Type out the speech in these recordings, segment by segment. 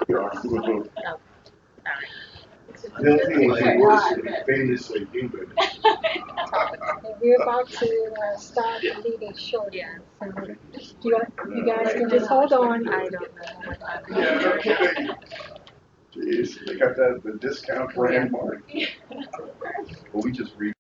Oh, Famously human. we're about to start the leading show Yeah. again. So you guys can just hold on. I don't know what Yeah. Jeez, they got that the discount brand mark. Well, we just re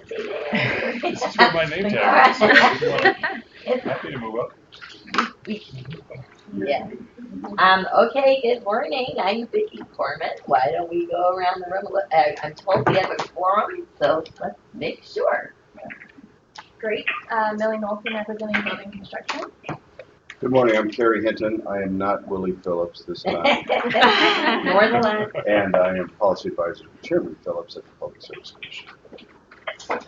see there. This is where my name tag is. So I just wanna- It's- happy to move up. Yeah. Okay, good morning. I'm Vicki Corman. Why don't we go around the room? I'm told we have a quorum, so let's make sure. Great. Millie Nolson, representing building construction. Good morning, I'm Kerry Hinton. I am not Willie Phillips this time. Nor the last. And I am policy advisor to Chairman Phillips at the Public Service Commission.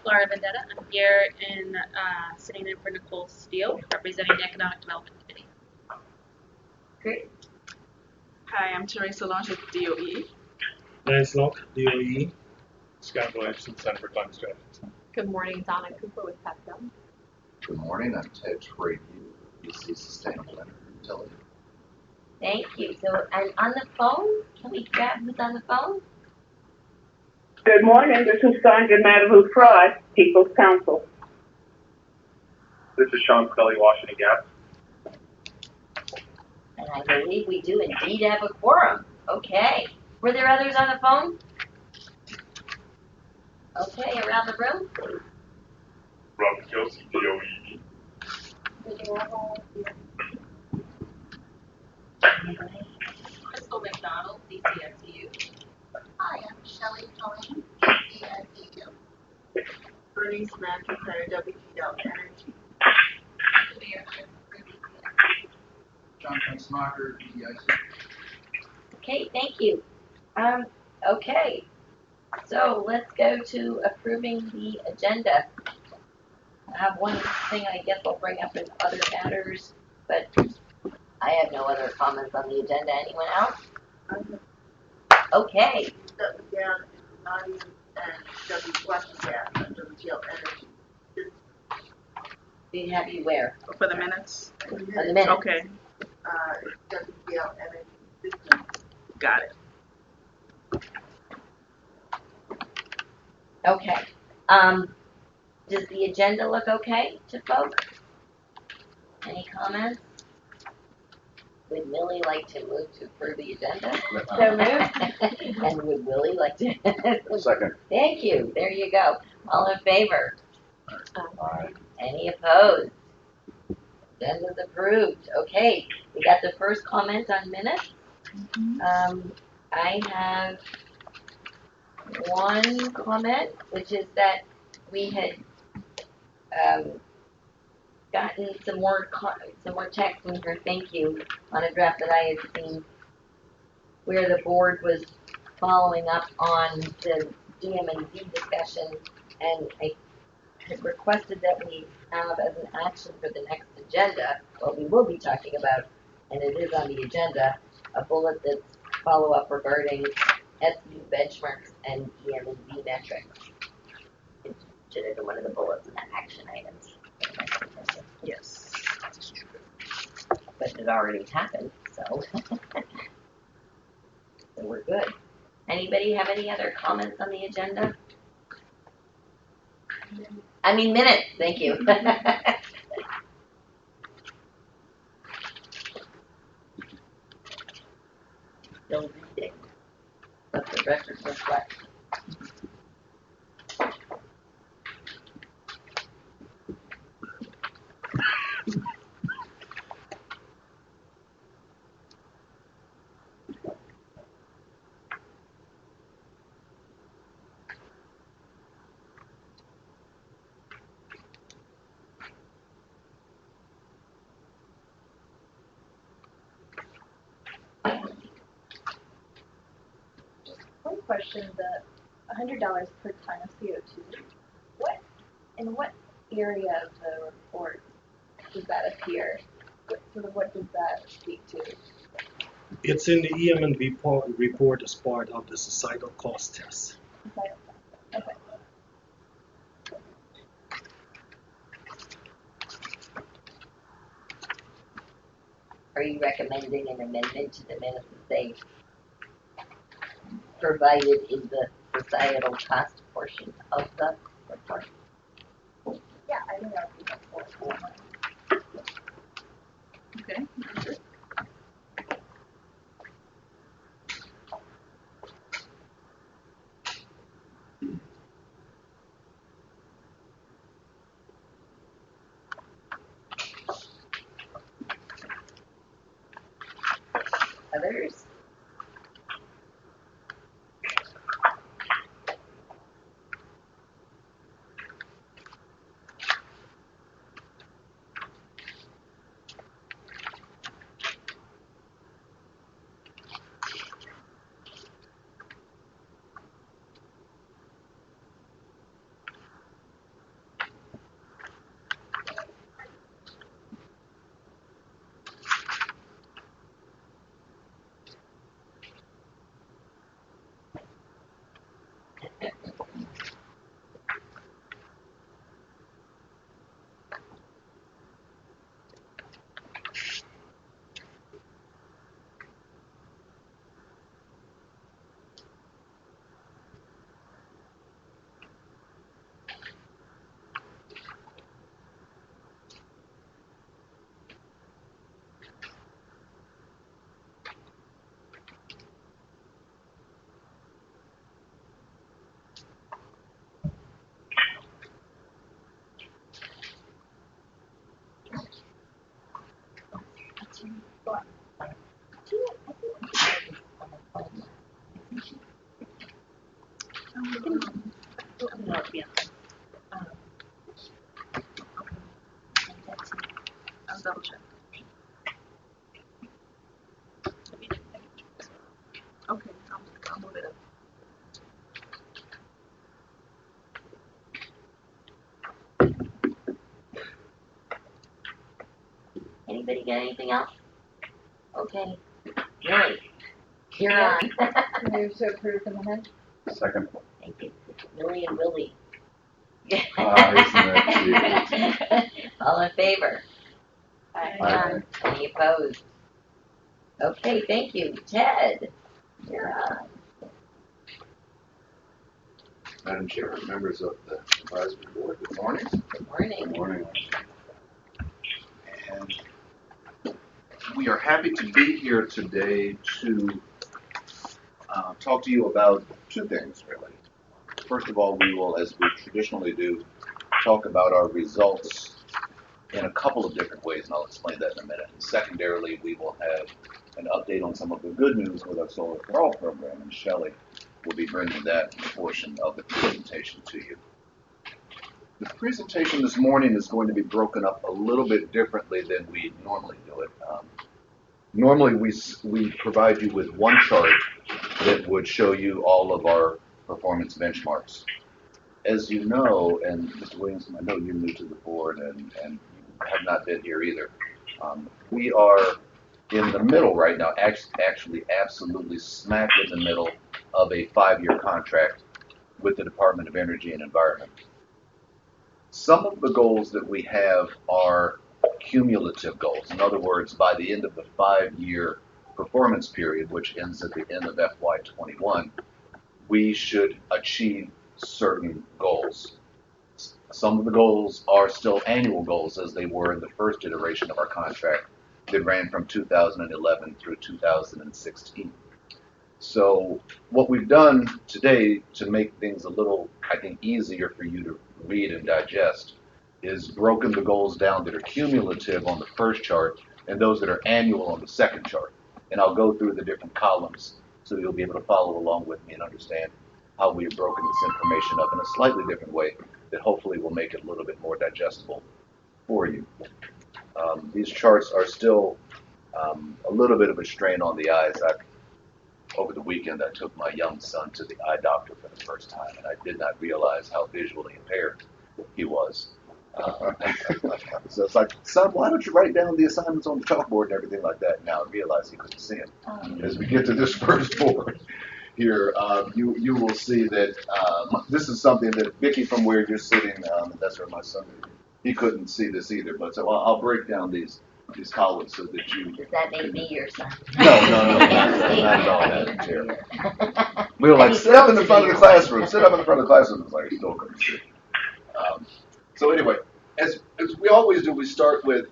Laura Vendetta. I'm here sitting in for Nicole Steele, representing the Economic Development Committee. Great. Hi, I'm Teresa Lange at DOE. Lance Locke, DOE. Scott Williamson, Center for Climate Strategy. Good morning, Donna Cooper with PEPCO. Good morning, I'm Ted Trady, BC Sustainable Energy Utility. Thank you. So, and on the phone, can we grab who's on the phone? Good morning, this is Sandra Madavu Fry, People's Council. This is Sean Scully, Washington Gas. And I believe we do indeed have a quorum. Okay. Were there others on the phone? Okay, around the room, please. Robert Joseph, DOE. Crystal McDonald, DCSU. Hi, I'm Shelley Cullen, DSU. Bernice McIntyre, WPL Energy. John Smocker, DEIC. Okay, thank you. Okay. So let's go to approving the agenda. I have one thing I guess I'll bring up in other matters, but I have no other comments on the agenda. Anyone else? Okay. and Washington Gas and WPL Energy. We have you where? For the minutes? For the minutes. Okay. WPL Energy. Got it. Okay. Does the agenda look okay to folks? Any comments? Would Millie like to move to approve the agenda? So moved. And would Willie like to? Second. Thank you. There you go. All in favor? Aye. Any opposed? Agenda's approved. Okay, we got the first comment on minutes. I have one comment, which is that we had gotten some more text from her thank you on a draft that I had seen where the board was following up on the DM&D discussion, and I had requested that we have as an action for the next agenda, what we will be talking about, and it is on the agenda, a bullet that's follow-up regarding SU benchmarks and DM&D metrics. It's considered one of the bullets in the action items. Yes. But it already happened, so. So we're good. Anybody have any other comments on the agenda? I mean minutes, thank you. Still reading. Let the record reflect. One question, the $100 per ton of CO2, in what area of the report does that appear? What does that speak to? It's in the EM&B report as part of the societal cost test. Okay. Are you recommending an amendment to the minutes that they provided in the societal cost portion of the report? Yeah, I think that would be helpful. Okay. others? I'll double check. Okay, I'll move it up. Anybody got anything else? Okay, Millie, you're on. Move to approve the minutes. Second. Thank you. Millie and Willie. Isn't that All in favor? Aye. Any opposed? Okay, thank you. Ted, you're on. Madam Chair, members of the advisory board, good morning. Good morning. Good morning. And we are happy to be here today to talk to you about two things, really. First of all, we will, as we traditionally do, talk about our results in a couple of different ways, and I'll explain that in a minute. And secondarily, we will have an update on some of the good news with our Solar for All program, and Shelley will be bringing that portion of the presentation to you. The presentation this morning is going to be broken up a little bit differently than we normally do it. Normally, we provide you with one chart that would show you all of our performance benchmarks. As you know, and Mr. Williamson, I know you're new to the board and you have not been here either. We are in the middle right now, actually absolutely smack in the middle of a 5-year contract with the Department of Energy and Environment. Some of the goals that we have are cumulative goals. In other words, by the end of the 5-year performance period, which ends at the end of FY21, we should achieve certain goals. Some of the goals are still annual goals, as they were in the first iteration of our contract that ran from 2011 through 2016. So what we've done today to make things a little, I think, easier for you to read and digest is broken the goals down that are cumulative on the first chart and those that are annual on the second chart. And I'll go through the different columns so you'll be able to follow along with me and understand how we've broken this information up in a slightly different way that hopefully will make it a little bit more digestible for you. These charts are still a little bit of a strain on the eyes. Over the weekend, I took my young son to the eye doctor for the first time, and I did not realize how visually impaired he was. So it's like, son, why don't you write down the assignments on the chalkboard and everything like that? Now I realize he couldn't see them. As we get to this first board here, you will see that this is something that Vicki, from where you're sitting, that's where my son is. He couldn't see this either, but so I'll break down these columns so that you. Does that make me your son? No, not at all, Madam Chair. We were like, sit up in the front of the classroom. Sit up in the front of the classroom. It's like, still couldn't see. So anyway, as we always do, we start with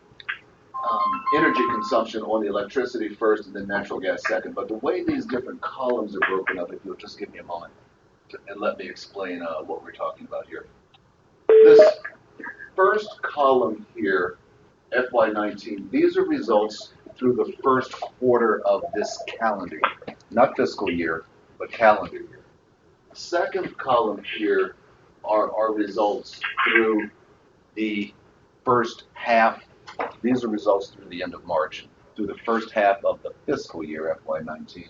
energy consumption on the electricity first and then natural gas second. But the way these different columns are broken up, if you'll just give me a moment and let me explain what we're talking about here. This first column here, FY19, these are results through the first quarter of this calendar year. Not fiscal year, but calendar year. The second column here are our results through the first half. These are results through the end of March, through the first half of the fiscal year, FY19.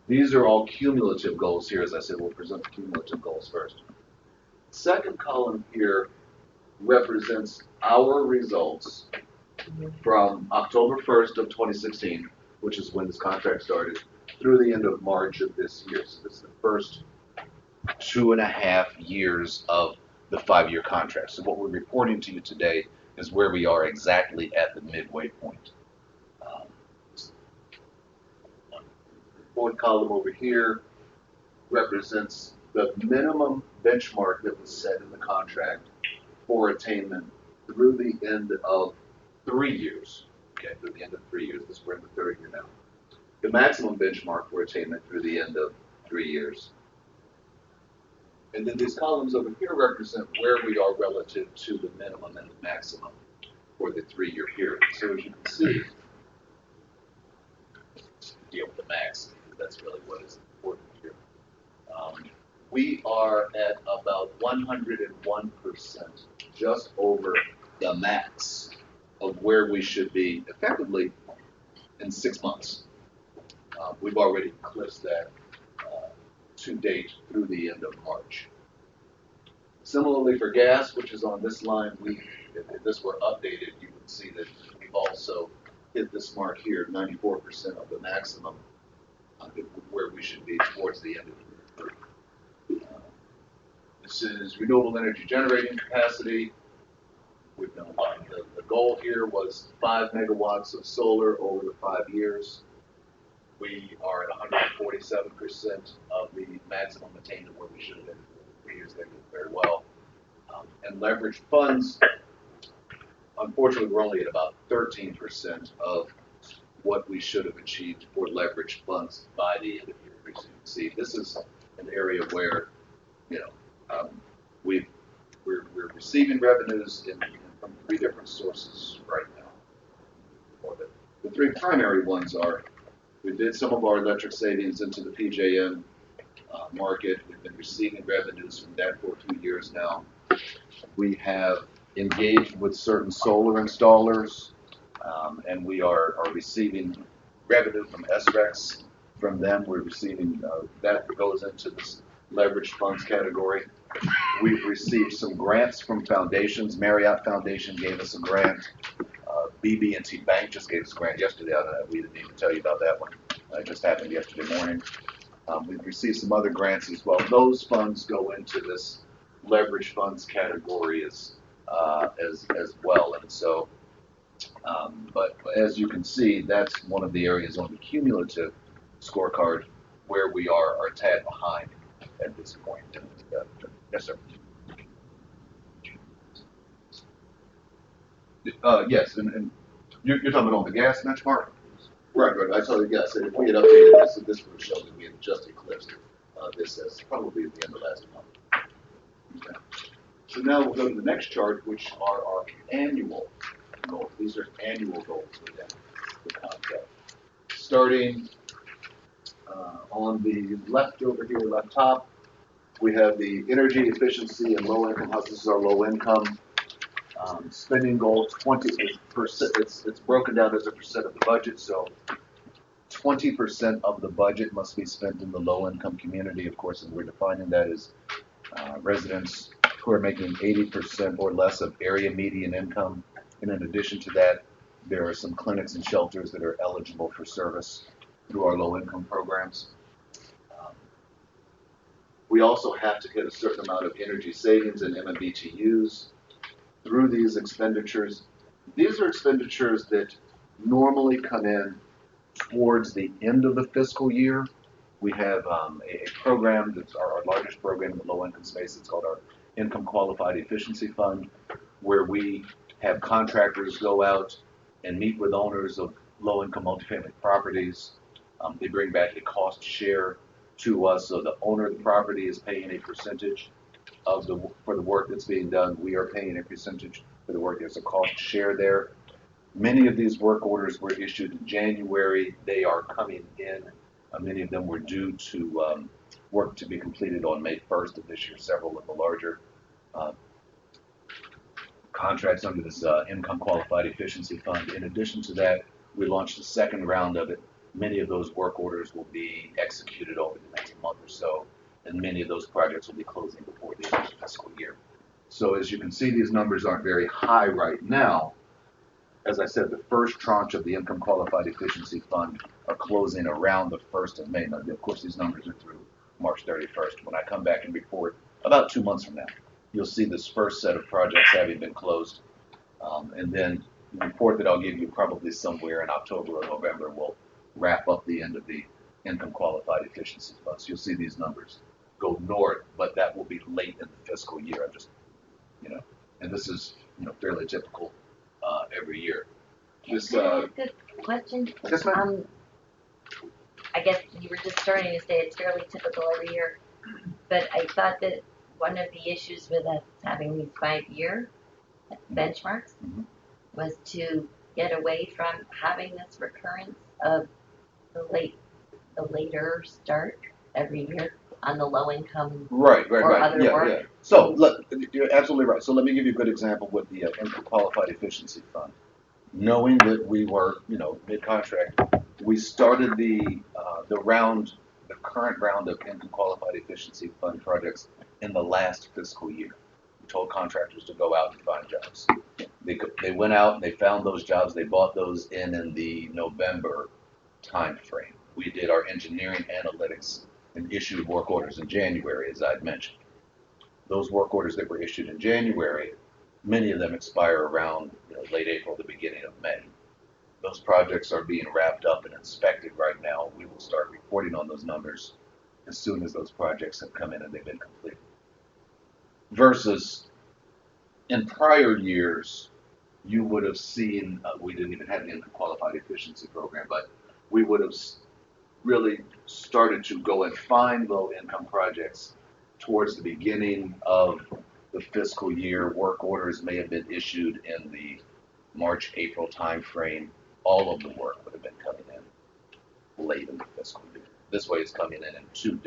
These are all cumulative goals here. As I said, we'll present the cumulative goals first. Second column here represents our results from October 1st of 2016, which is when this contract started, through the end of March of this year. So this is the first 2.5 years of the 5-year contract. So what we're reporting to you today is where we are exactly at the midway point. The fourth column over here represents the minimum benchmark that was set in the contract for attainment through the end of 3 years. Okay, through the end of 3 years. We're in the third year now. The maximum benchmark for attainment through the end of 3 years. And then these columns over here represent where we are relative to the minimum and the maximum for the 3-year period. So as you can see, deal with the max, that's really what is important here. We are at about 101%, just over the max of where we should be effectively in 6 months. We've already eclipsed that to date through the end of March. Similarly for gas, which is on this line, if this were updated, you would see that we've also hit this mark here, 94% of the maximum, where we should be towards the end of the year. This is renewable energy generating capacity. We've done the goal here was 5 megawatts of solar over the 5 years. We are at 147% of the maximum attainment where we should have been 3 years ago. Very well. And leveraged funds, unfortunately, we're only at about 13% of what we should have achieved for leveraged funds by the end of the year. As you can see, this is an area where, we're receiving revenues from 3 different sources right now. The 3 primary ones are, we did some of our electric savings into the PJM market. We've been receiving revenues from that for a few years now. We have engaged with certain solar installers, and we are receiving revenue from SREX from them. We're receiving, that goes into this leveraged funds category. We've received some grants from foundations. Marriott Foundation gave us a grant. BB&T Bank just gave us a grant yesterday. We didn't even tell you about that one. It just happened yesterday morning. We've received some other grants as well. Those funds go into this leverage funds category as well. And so, but as you can see, that's one of the areas on the cumulative scorecard where we are a tad behind at this point. Yes, sir. Yes, and you're talking about on the gas benchmark? Right. I tell you, yes, if we had updated this would have shown that we had just eclipsed this as probably at the end of last month. Okay. So now we'll go to the next chart, which are our annual goals. These are annual goals within the contract. Starting on the left over here, left top, we have the energy efficiency and low income houses. This is our low income spending goal. 20%. It's broken down as a percent of the budget. So 20% of the budget must be spent in the low income community. Of course, and we're defining that as residents who are making 80% or less of area median income. And in addition to that, there are some clinics and shelters that are eligible for service through our low income programs. We also have to get a certain amount of energy savings and MMBTUs through these expenditures. These are expenditures that normally come in towards the end of the fiscal year. We have a program that's our largest program in the low income space. It's called our Income Qualified Efficiency Fund, where we have contractors go out and meet with owners of low income multifamily properties. They bring back a cost share to us, so the owner of the property is paying a percentage for the work that's being done. We are paying a percentage for the work. There's a cost share there. Many of these work orders were issued in January. They are coming in. Many of them were due to work to be completed on May 1st of this year. Several of the larger contracts under this Income Qualified Efficiency Fund. In addition to that, we launched the second round of it. Many of those work orders will be executed over the next month or so, and many of those projects will be closing before the end of the fiscal year. So as you can see, these numbers aren't very high right now. As I said, the first tranche of the Income Qualified Efficiency Fund are closing around the 1st of May. Now, of course, these numbers are through March 31st. When I come back and report about 2 months from now, you'll see this first set of projects having been closed. And then the report that I'll give you probably somewhere in October or November will wrap up the end of the Income Qualified Efficiency Fund. So you'll see these numbers go north, but that will be late in the fiscal year. I'm just, and this is, fairly typical every year. Just, Good question. Yes, ma'am. I guess you were just starting to say it's fairly typical every year, but I thought that one of the issues with us having these 5-year benchmarks was to get away from having this recurrence of the later start every year on the low income Right. other work. Yeah. So look, you're absolutely right. So let me give you a good example with the Income Qualified Efficiency Fund. Knowing that we were, mid-contract, we started the current round of Income Qualified Efficiency Fund projects in the last fiscal year. We told contractors to go out and find jobs. They went out and they found those jobs. They bought those in the November time frame. We did our engineering analytics and issued work orders in January, as I'd mentioned. Those work orders that were issued in January, many of them expire around late April, the beginning of May. Those projects are being wrapped up and inspected right now. We will start reporting on those numbers as soon as those projects have come in and they've been completed. Versus in prior years, you would have seen, we didn't even have an Income Qualified Efficiency Program, but we would have really started to go and find low income projects towards the beginning of the fiscal year. Work orders may have been issued in the March, April timeframe. All of the work would have been coming in late in the fiscal year. This way it's coming in two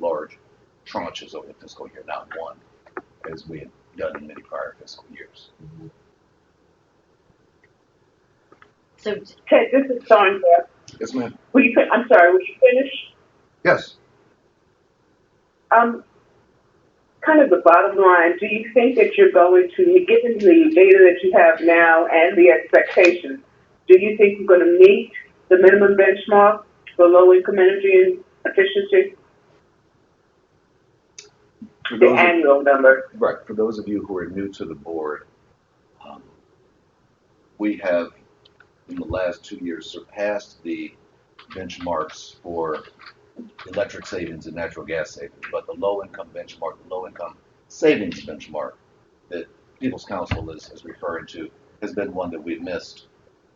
large tranches over the fiscal year, not one, as we had done in many prior fiscal years. So, Ted, this is Sandra. Yes, ma'am. I'm sorry, will you finish? Yes. Kind of the bottom line, do you think that you're going to, given the data that you have now and the expectations, do you think you're going to meet the minimum benchmark for low-income energy efficiency? The annual number. Right. For those of you who are new to the board, we have, in the last 2 years, surpassed the benchmarks for electric savings and natural gas savings. But the low-income benchmark, the low-income savings benchmark that People's Council is referring to, has been one that we've missed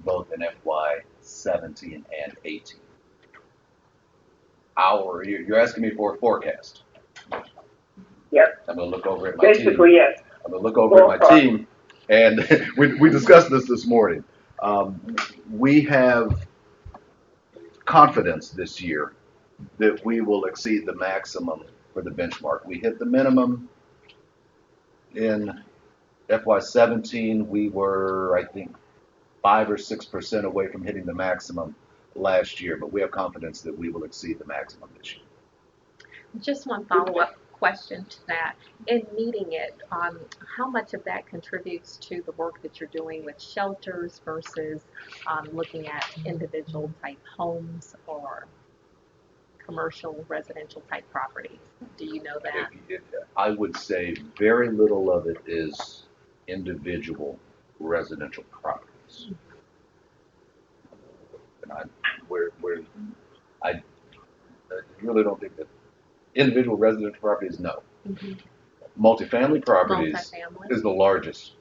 both in FY17 and 18. You're asking me for a forecast. Yep. I'm going to look over at my team. Basically, yes. I'm going to look over at my team, and we discussed this morning. We have confidence this year that we will exceed the maximum for the benchmark. We hit the minimum in FY17. We were, I think, 5 or 6% away from hitting the maximum last year, but we have confidence that we will exceed the maximum this year. Just one follow-up question to that. In meeting it, how much of that contributes to the work that you're doing with shelters versus looking at individual type homes or commercial residential type properties? Do you know that? I would say very little of it is individual residential properties. And I really don't think that individual residential properties, no. Multifamily properties is the largest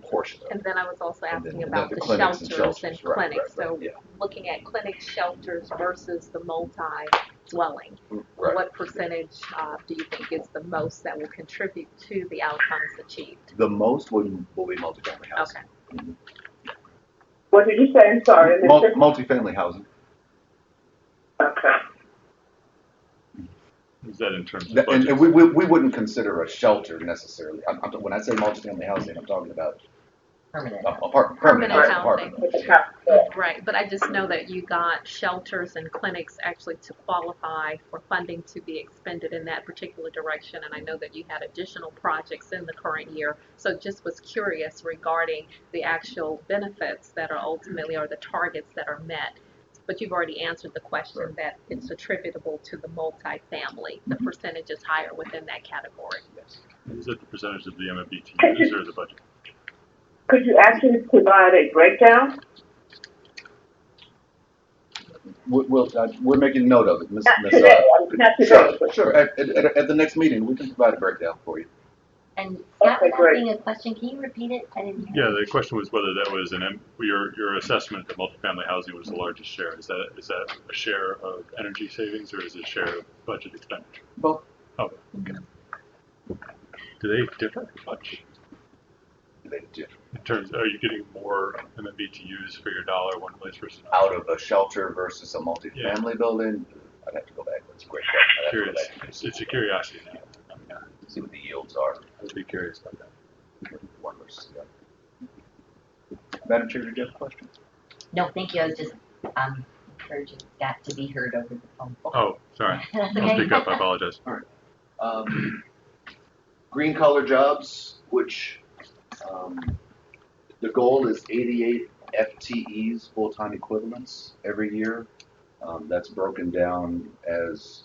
portion of it. And then I was also asking about the clinics shelters and right, clinics. right, So yeah. looking at clinic shelters versus the multi-dwelling, Right. what percentage do you think is the most that will contribute to the outcomes achieved? The most will be multifamily housing. Okay. What did you say? I'm sorry, Mr. Multifamily housing. Okay. Is that in terms of And budget? we wouldn't consider a shelter necessarily. When I say multifamily housing, I'm talking about Permanent. permanent housing. apartment. Right, but I just know that you got shelters and clinics actually to qualify for funding to be expended in that particular direction, and I know that you had additional projects in the current year, so just was curious regarding the actual benefits that are ultimately, or the targets that are met. But you've already answered the question that it's attributable to the multifamily. The percentage is higher within that category. Is that the percentage of the MMBTUs or the budget? Could you actually provide a breakdown? We're making note of it, Ms. Not today. Not today. Sure. At the next meeting, we can provide a breakdown for you. And Scott was great. asking a question. Can you repeat it? I didn't hear. Yeah, the question was whether that was your assessment that multifamily housing was the largest share. Is that a share of energy savings or is it a share of budget expenditure? Both. Oh, okay. Do they differ much? They differ. In terms, are you getting more MMBTUs for your dollar one place versus another? Out of a shelter versus a multifamily building, I'd have to go back. That's a great question. I'd have to go Curious. back. It's a curiosity. See what the yields are. I'd be curious about that. One versus the other. Madam Chair, did you have a question? No, thank you. I was just encouraging Scott to be heard over the phone. Oh, sorry. That's I'll okay. speak up. I apologize. Green collar jobs, which the goal is 88 FTEs, full-time equivalents, every year. That's broken down as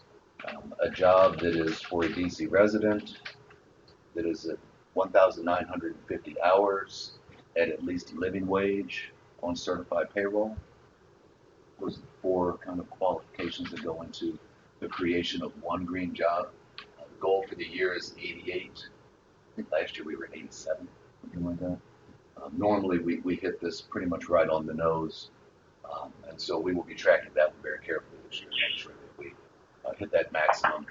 a job that is for a DC resident, that is at 1,950 hours at least living wage on certified payroll. Those are the four kind of qualifications that go into the creation of one green job. The goal for the year is 88. I think last year we were at 87, something like that. Normally we hit this pretty much right on the nose, and so we will be tracking that one very carefully this year to make sure that we hit that maximum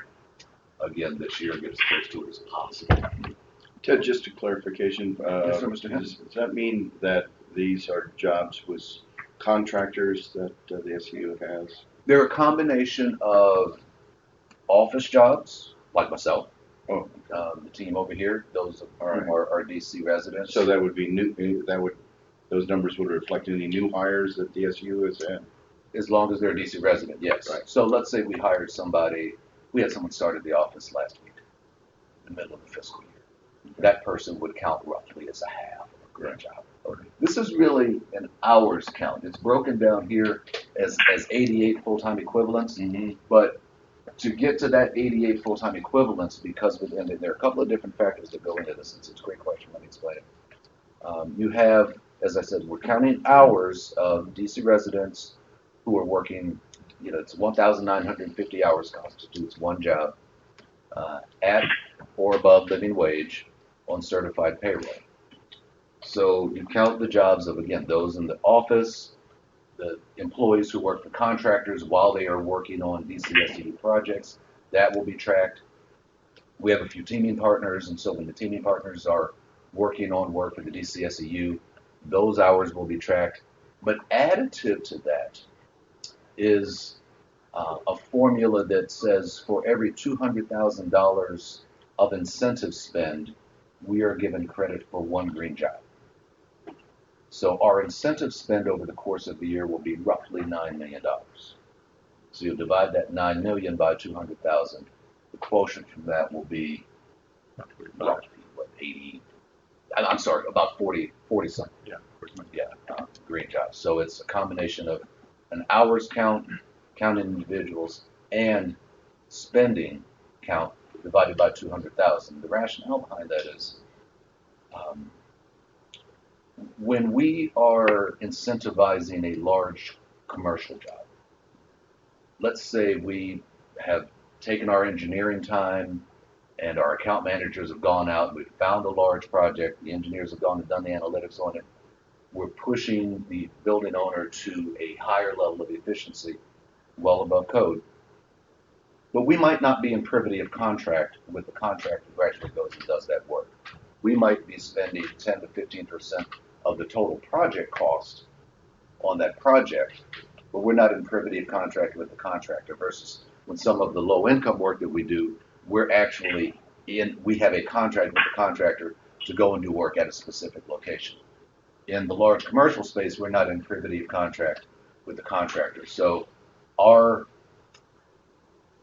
again this year, get as close to it as possible. Ted, just a clarification. Yes, sir, Mr. Hess. Does that mean that these are jobs with contractors that the SEU has? They're a combination of office jobs, like myself. Oh, the team over here, those right. are DC residents. So that would be new. Those numbers would reflect any new hires that the SEU has had. As long as they're a DC resident, yes. Right. So let's say we hired somebody. We had someone start at the office last week, in the middle of the fiscal year. That person would count roughly as a half of a green job. Okay. This is really an hours count. It's broken down here as 88 full-time equivalents, but to get to that 88 full-time equivalents, because and there are a couple of different factors that go into this. It's a great question. Let me explain it. You have, as I said, we're counting hours of DC residents who are working. It's 1,950 hours constitutes one job at or above living wage on certified payroll. So you count the jobs of, again, those in the office, the employees who work for contractors while they are working on DCSEU projects. That will be tracked. We have a few teaming partners, and so when the teaming partners are working on work for the DCSEU, those hours will be tracked. But additive to that is a formula that says for every $200,000 of incentive spend, we are given credit for one green job. So our incentive spend over the course of the year will be roughly $9 million. So you'll divide that $9 million by 200,000. The quotient from that will be roughly, what, 80? I'm sorry, about 40 something. Green jobs. So it's a combination of an hours count, counting individuals, and spending count divided by 200,000. The rationale behind that is when we are incentivizing a large commercial job, let's say we have taken our engineering time and our account managers have gone out and we've found a large project, the engineers have gone and done the analytics on it, we're pushing the building owner to a higher level of efficiency, well above code. But we might not be in privity of contract with the contractor who actually goes and does that work. We might be spending 10 to 15% of the total project cost on that project, but we're not in privity of contract with the contractor versus when some of the low income work that we do, we're actually we have a contract with the contractor to go and do work at a specific location. In the large commercial space, we're not in privity of contract with the contractor. So our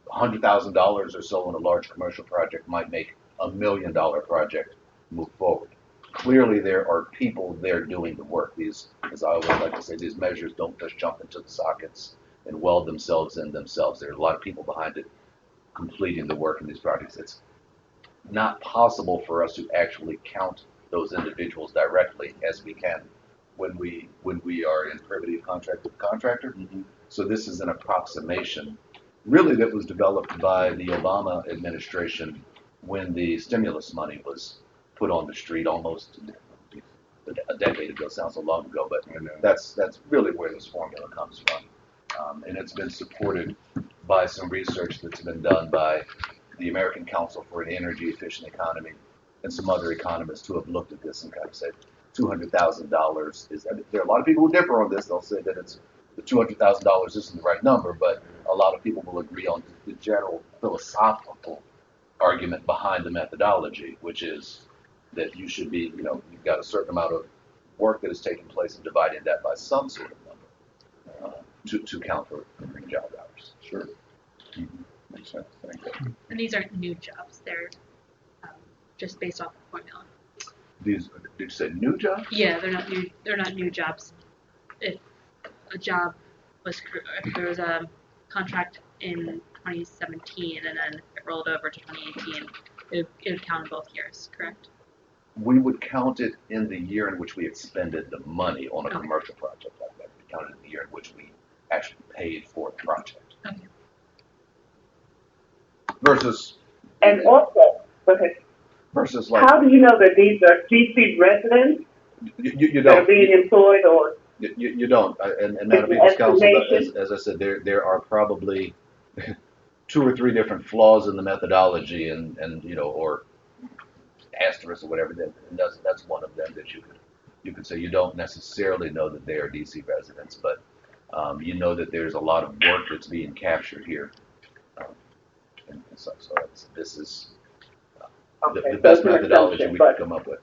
$100,000 or so in a large commercial project might make $1 million project move forward. Clearly, there are people there doing the work. These, as I always like to say, these measures don't just jump into the sockets and weld themselves in themselves. There are a lot of people behind it completing the work in these projects. It's not possible for us to actually count those individuals directly as we can when we are in privity of contract with the contractor. So this is an approximation, really, that was developed by the Obama administration when the stimulus money was put on the street almost a decade ago. Sounds so long ago, but that's really where this formula comes from, and it's been supported by some research that's been done by the American Council for an Energy Efficient Economy and some other economists who have looked at this and kind of said $200,000 is. I mean, there are a lot of people who differ on this. They'll say that it's the $200,000 isn't the right number, but a lot of people will agree on the general philosophical argument behind the methodology, which is that you should be, you've got a certain amount of work that is taking place and dividing that by some sort of number to count for green job hours. Sure. Makes sense. Thank you. And these aren't new jobs; they're just based off the formula. These, did you say new jobs? Yeah, they're not new. They're not new jobs. If a job was, if there was a contract in 2017 and then it rolled over to 2018, it would count in both years, correct? We would count it in the year in which we expended the money on a commercial project like that. We count it in the year in which we actually paid for the project. Okay. Versus. And also, okay. Versus like. How do you know that these are DC residents you that are don't. being employed, or? You don't. And Madam People's Counsel, as I said, there are probably 2 or 3 different flaws in the methodology, and or asterisks or whatever. And that's one of them that you could say you don't necessarily know that they are DC residents, but you know that there's a lot of work that's being captured here. And so this is the best methodology we could come up with.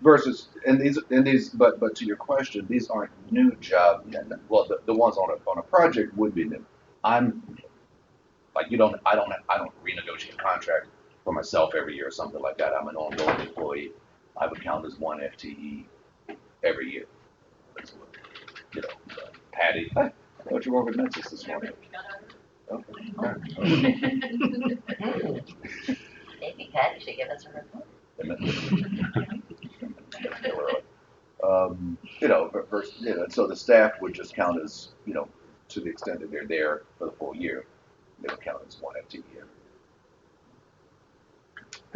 Versus, and these, but to your question, these aren't new jobs. Well, the ones on a project would be new. I'm like I don't renegotiate a contract for myself every year or something like that. I'm an ongoing employee. I would count as 1 FTE every year. Patty, I thought you were over at Memphis this morning. Maybe Patty should give us a report. So the staff would just count as, to the extent that they're there for the full year, they would count as 1 FTE.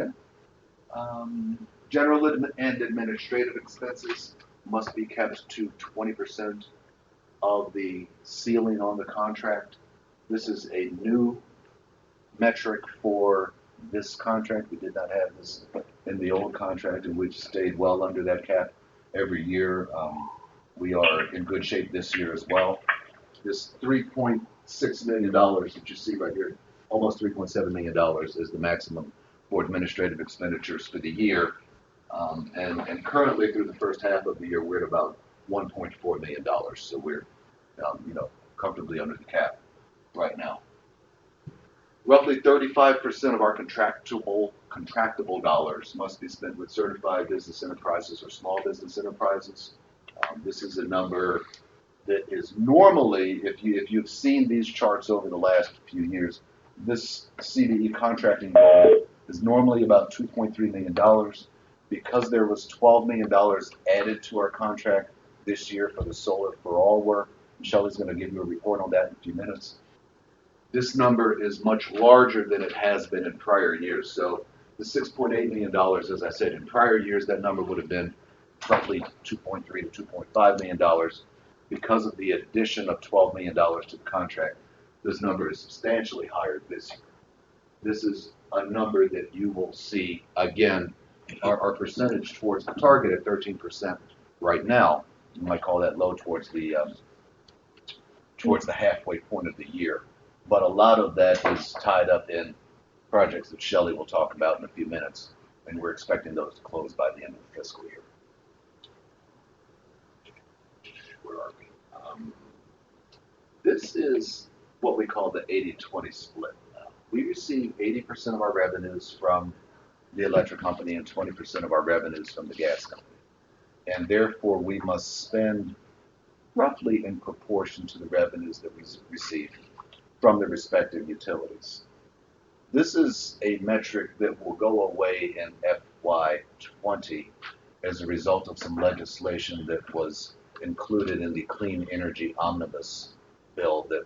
Okay. General and administrative expenses must be kept to 20% of the ceiling on the contract. This is a new metric for this contract. We did not have this in the old contract, in which stayed well under that cap every year. We are in good shape this year as well. This $3.6 million that you see right here, almost $3.7 million, is the maximum for administrative expenditures for the year. And currently, through the first half of the year, we're at about $1.4 million. So we're, comfortably under the cap right now. Roughly 35% of our contractable dollars must be spent with certified business enterprises or small business enterprises. This is a number that is normally, if you've seen these charts over the last few years, this CDE contracting goal is normally about $2.3 million. Because there was $12 million added to our contract this year for the Solar for All work, Shelley's going to give you a report on that in a few minutes. This number is much larger than it has been in prior years. So the $6.8 million, as I said, in prior years, that number would have been roughly $2.3 to $2.5 million. Because of the addition of $12 million to the contract, this number is substantially higher this year. This is a number that you will see again our percentage towards the target at 13% right now, you might call that low towards the halfway point of the year. But a lot of that is tied up in projects that Shelley will talk about in a few minutes, and we're expecting those to close by the end of the fiscal year. Where are we? This is what we call the 80-20 split. We receive 80% of our revenues from the electric company and 20% of our revenues from the gas company. And therefore, we must spend roughly in proportion to the revenues that we receive from the respective utilities. This is a metric that will go away in FY20 as a result of some legislation that was included in the Clean Energy Omnibus bill that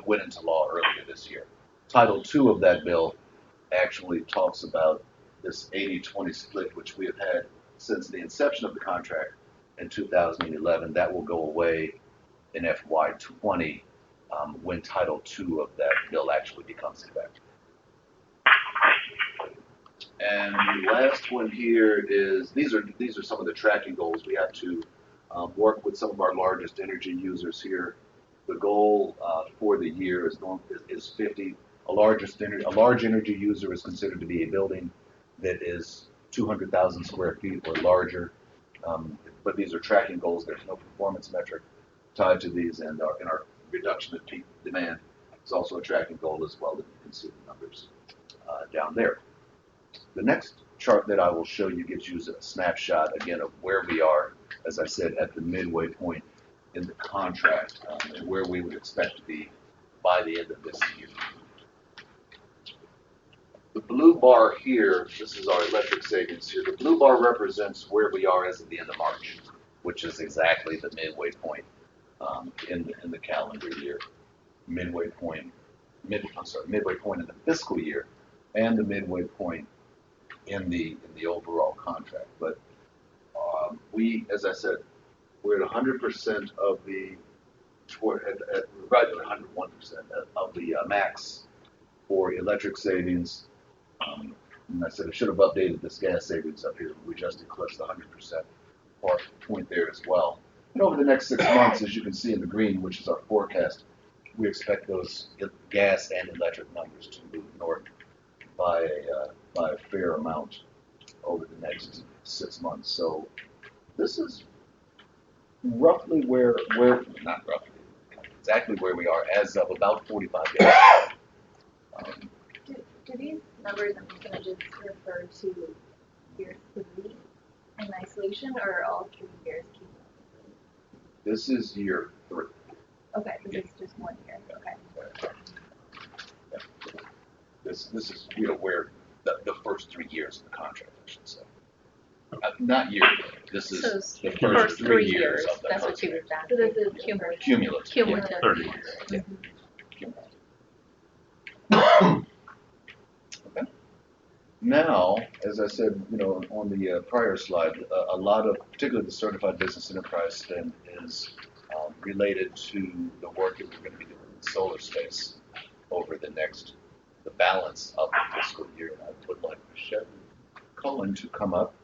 went into law earlier this year. Title II of that bill actually talks about this 80-20 split, which we have had since the inception of the contract in 2011. That will go away in FY20 when Title II of that bill actually becomes effective. And the last one here is, these are some of the tracking goals. We have to work with some of our largest energy users here. The goal for the year is 50. A large energy user is considered to be a building that is 200,000 square feet or larger. But these are tracking goals. There's no performance metric tied to these, and our reduction of peak demand is also a tracking goal as well. That you can see the numbers down there. The next chart that I will show you gives you a snapshot again of where we are, as I said, at the midway point in the contract, and where we would expect to be by the end of this year. The blue bar here, this is our electric savings here. The blue bar represents where we are as of the end of March, which is exactly the midway point in the calendar year. Midway point in the fiscal year, and the midway point in the overall contract. But we, as I said, we're at 100% of the, right at 101% of the max for electric savings. And I said I should have updated this gas savings up here. We just eclipsed the 100% point there as well. And over the next 6 months, as you can see in the green, which is our forecast, we expect those gas and electric numbers to move north by a fair amount over the next 6 months. So this is roughly where not roughly, exactly where we are as of about 45 days. Do these numbers and percentages refer to year 3 in isolation, or all 3 years cumulatively? This is year 3. Okay, this is just 1 year. Okay. This is where the first 3 years of the contract, I should say. Not year. This is the first 3 years of the That's contract. what you were down. So this is cumulative. Cumulative. 30 years. Yeah. Okay. Now, as I said, on the prior slide, a lot of, particularly the certified business enterprise spend is related to the work that we're going to be doing in the solar space over the balance of the fiscal year. And I would like Chevy Cullen to come up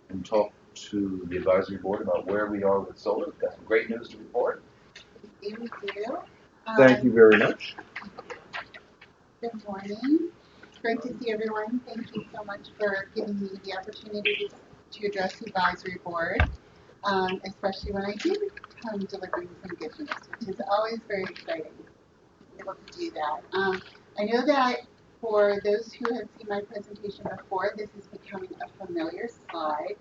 and talk to the advisory board about where we are with solar. We've got some great news to report. Thank you. Thank you very much. Good morning. It's great to see everyone. Thank you so much for giving me the opportunity to address the advisory board, especially when I do come delivering some good news, which is always very exciting to be able to do that. I know that for those who have seen my presentation before, this is becoming a familiar slide,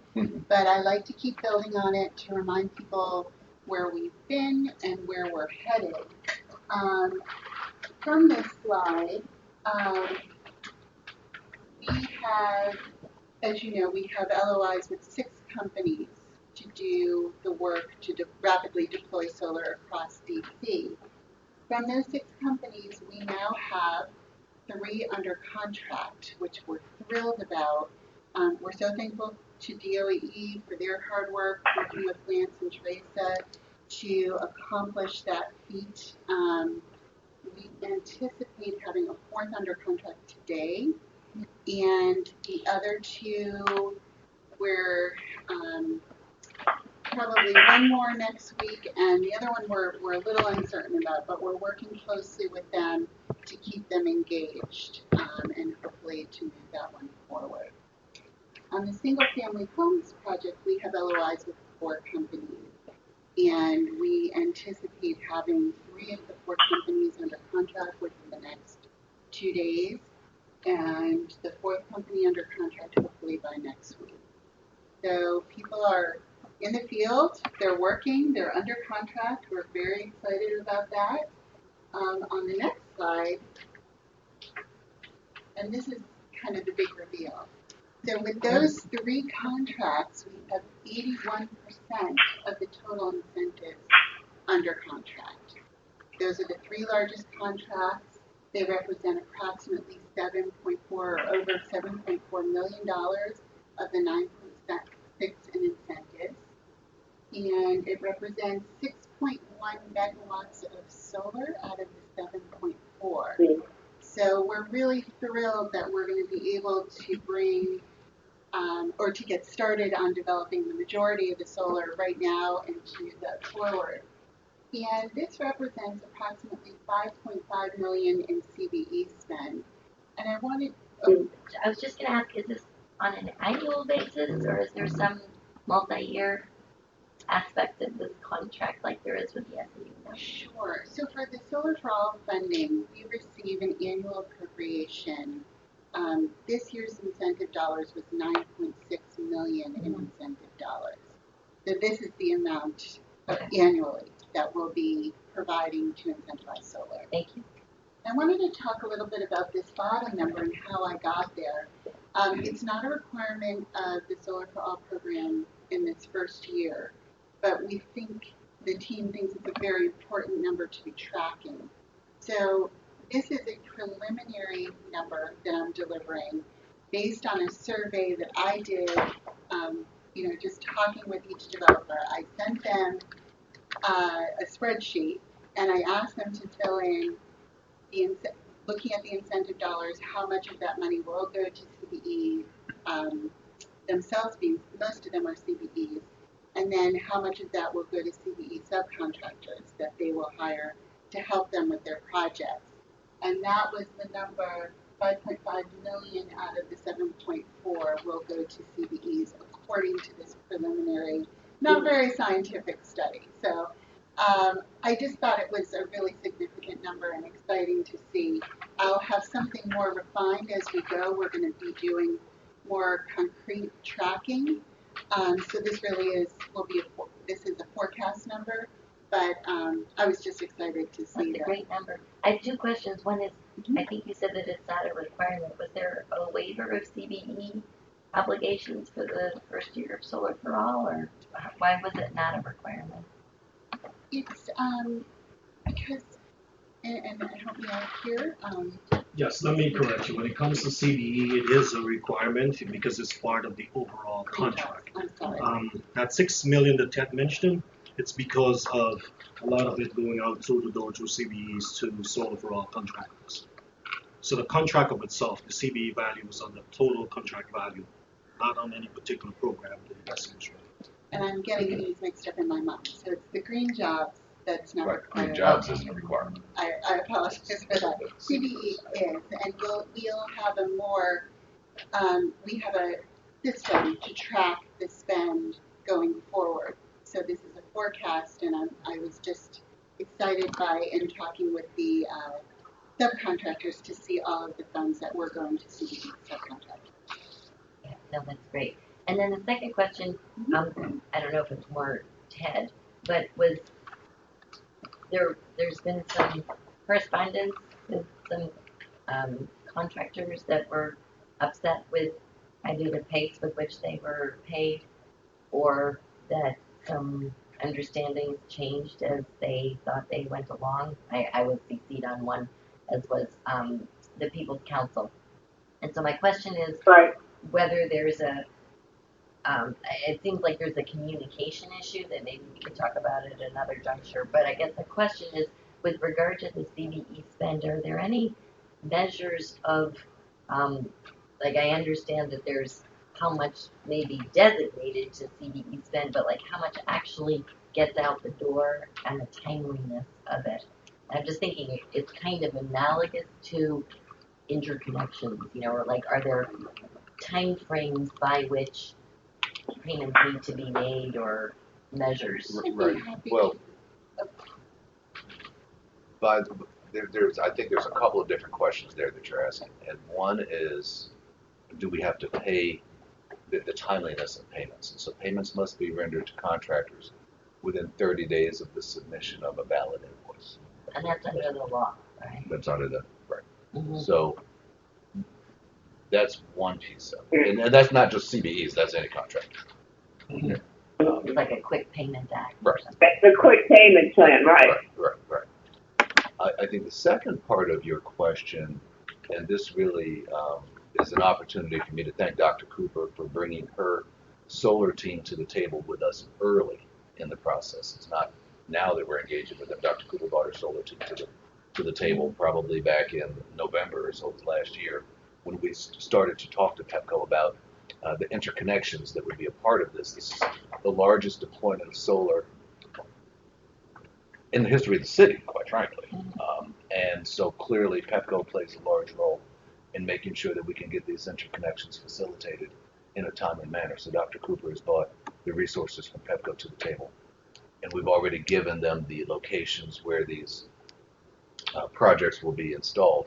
but I like to keep building on it to remind people where we've been and where we're headed. From this slide, we have, as you know, we have LOIs with 6 companies to do the work to rapidly deploy solar across DC. From those 6 companies, we now have 3 under contract, which we're thrilled about. We're so thankful to DOE for their hard work, working with Lance and Teresa to accomplish that feat. We anticipate having a 4th under contract today, and the other two, we're probably one more next week, and the other one we're a little uncertain about, but we're working closely with them to keep them engaged, and hopefully to move that one forward. On the single-family homes project, we have LOIs with 4 companies, and we anticipate having 3 of the 4 companies under contract within the next 2 days, and the 4th company under contract hopefully by next week. So people are in the field, they're working, they're under contract. We're very excited about that. On the next slide, and this is kind of the big reveal. So with those 3 contracts, we have 81% of the total incentives under contract. Those are the 3 largest contracts. They represent approximately over $7.4 million of the 9.6 in incentives. And it represents 6.1 megawatts of solar out of the 7.4. So we're really thrilled that we're going to be able to bring or to get started on developing the majority of the solar right now and to move that forward. And this represents approximately $5.5 million in CBE spend. And I wanted. I was just going to ask, is this on an annual basis, or is there some multi-year aspect of this contract like there is with the SAU? Sure. So for the Solar for All funding, we receive an annual appropriation. This year's incentive dollars was $9.6 million in incentive dollars. So this is the amount annually that we'll be providing to incentivize solar. Thank you. I wanted to talk a little bit about this bottom number and how I got there. It's not a requirement of the Solar for All program in this first year, but we think, the team thinks it's a very important number to be tracking. So this is a preliminary number that I'm delivering based on a survey that I did, just talking with each developer. I sent them a spreadsheet, and I asked them to fill in looking at the incentive dollars, how much of that money will go to CBE themselves, being most of them are CBEs, and then how much of that will go to CBE subcontractors that they will hire to help them with their projects. And that was the number, 5.5 million out of the 7.4 will go to CBEs according to this preliminary, not very scientific study. So I just thought it was a really significant number and exciting to see. I'll have something more refined as we go. We're going to be doing more concrete tracking. So this really this is a forecast number, but I was just excited to see that. That's a great number. I have 2 questions. One is, I think you said that it's not a requirement. Was there a waiver of CBE obligations for the first year of Solar for All, or why was it not a requirement? It's because, and help me out here. Yes, let me correct you. When it comes to CBE, it is a requirement because it's part of the overall contract. I'm sorry. That $6 million that Ted mentioned, it's because of a lot of it going out through the door through CBEs to Solar for All contractors. So the contract of itself, the CBE value is on the total contract value, not on any particular program that investment. And I'm getting these mixed up in my mind. So it's the green jobs that's not required. Green jobs isn't a requirement. I apologize for that. CBE is, and we'll have a more, we have a system to track the spend going forward. So this is a forecast, and I was just excited by and talking with the subcontractors to see all of the funds that were going to CBE subcontractors. Yeah, no, that's great. And then the second question, I don't know if it's more Ted, but there's been some correspondence with some contractors that were upset with either the pace with which they were paid, or that some understandings changed as they thought they went along. I was CC'd on one, as was the People's Council. And so my question is whether there's it seems like there's a communication issue that maybe we could talk about at another juncture. But I guess the question is, with regard to the CBE spend, are there any measures of like, I understand that there's how much may be designated to CBE spend, but like how much actually gets out the door and the timeliness of it. I'm just thinking it's kind of analogous to interconnections, you know, or like, are there time frames by which payments need to be made or measures? Right. Well, there's I think there's a couple of different questions there that you're asking, and one is, do we have to pay the timeliness of payments? And so payments must be rendered to contractors within 30 days of the submission of a valid invoice. And that's under the law, right? That's under the right. Mm-hmm. So that's one piece of it, and that's not just CBEs. That's any contractor. Mm-hmm. It's like a quick payment act. Right. The quick payment plan, right? Right. I think the second part of your question, and this really is an opportunity for me to thank Dr. Cooper for bringing her solar team to the table with us early in the process. It's not now that we're engaging with them. Dr. Cooper brought her solar team to the table probably back in November or so last year, when we started to talk to PEPCO about the interconnections that would be a part of this. This is the largest deployment of solar in the history of the city, quite frankly. And so clearly PEPCO plays a large role in making sure that we can get these interconnections facilitated in a timely manner. So Dr. Cooper has brought the resources from PEPCO to the table. And we've already given them the locations where these projects will be installed,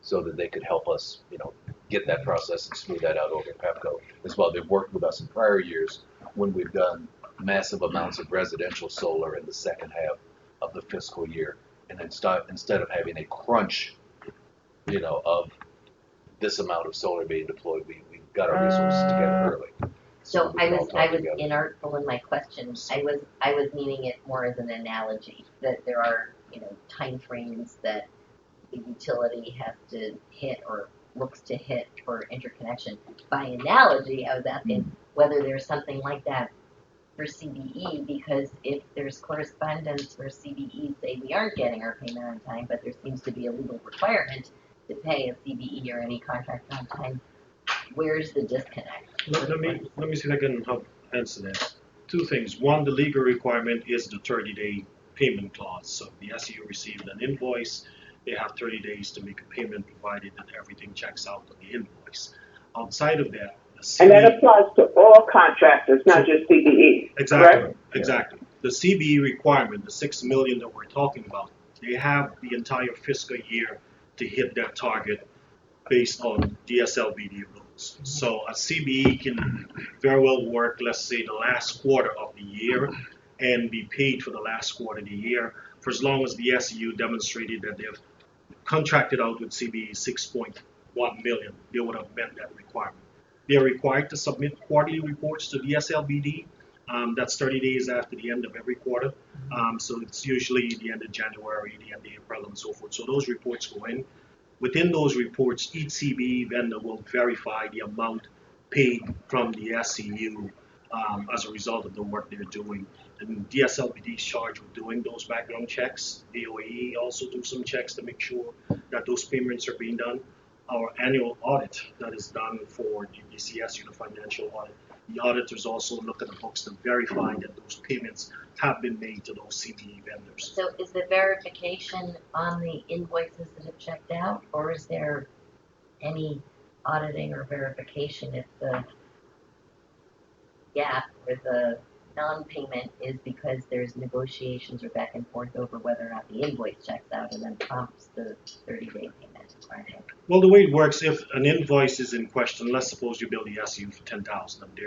so that they could help us, you know, get that process and smooth that out over PEPCO as well. They've worked with us in prior years when we've done massive amounts of residential solar in the second half of the fiscal year. And then instead of having a crunch, you know, of this amount of solar being deployed, we got our resources together early. So we I can all was talk together. inartful in my question. I was meaning it more as an analogy, that there are, you know, time frames that the utility has to hit or looks to hit for interconnection. By analogy, I was asking whether there's something like that for CBE, because if there's correspondence where CBE say we aren't getting our payment on time, but there seems to be a legal requirement to pay a CBE or any contract on time, where's the disconnect? Let me see if I can help answer that. Two things. One, the legal requirement is the 30-day payment clause. So if the SEU received an invoice, they have 30 days to make a payment, provided that everything checks out on the invoice. Outside of that, and that applies to all contractors, not just CBE. Exactly, correct? exactly. The CBE requirement, the $6 million that we're talking about, they have the entire fiscal year to hit that target based on DSLBD rules. So a CBE can very well work, let's say, the last quarter of the year and be paid for the last quarter of the year, for as long as the SEU demonstrated that they've contracted out with CBE 6.1 million, they would have met that requirement. They are required to submit quarterly reports to DSLBD. That's 30 days after the end of every quarter. So it's usually the end of January, the end of April, and so forth. So those reports go in. Within those reports, each CBE vendor will verify the amount paid from the SEU as a result of the work they're doing. And DSLBD is charged with doing those background checks. DOE also do some checks to make sure that those payments are being done. Our annual audit that is done for the DCSU, the financial audit, the auditors also look at the books to verify that those payments have been made to those CBE vendors. So is the verification on the invoices that have checked out, or is there any auditing or verification if the gap or the non-payment is because there's negotiations or back and forth over whether or not the invoice checks out and then prompts the 30-day payment requirement? Well, the way it works, if an invoice is in question, let's suppose you bill the SEU for $10,000 and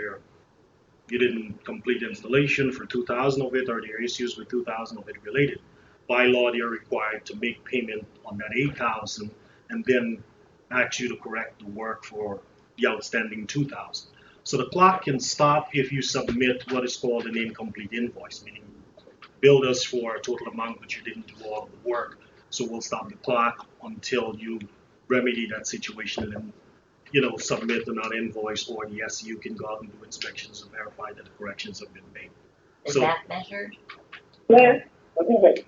you didn't complete installation for $2,000 of it, or there are issues with $2,000 of it related. By law, they are required to make payment on that $8,000 and then ask you to correct the work for the outstanding $2,000. So the clock can stop if you submit what is called an incomplete invoice, meaning billed us for a total amount but you didn't do all of the work. So we'll stop the clock until you remedy that situation and then, submit another invoice, or the SEU can go out and do inspections and verify that the corrections have been made. Is that measured? Lynn, okay.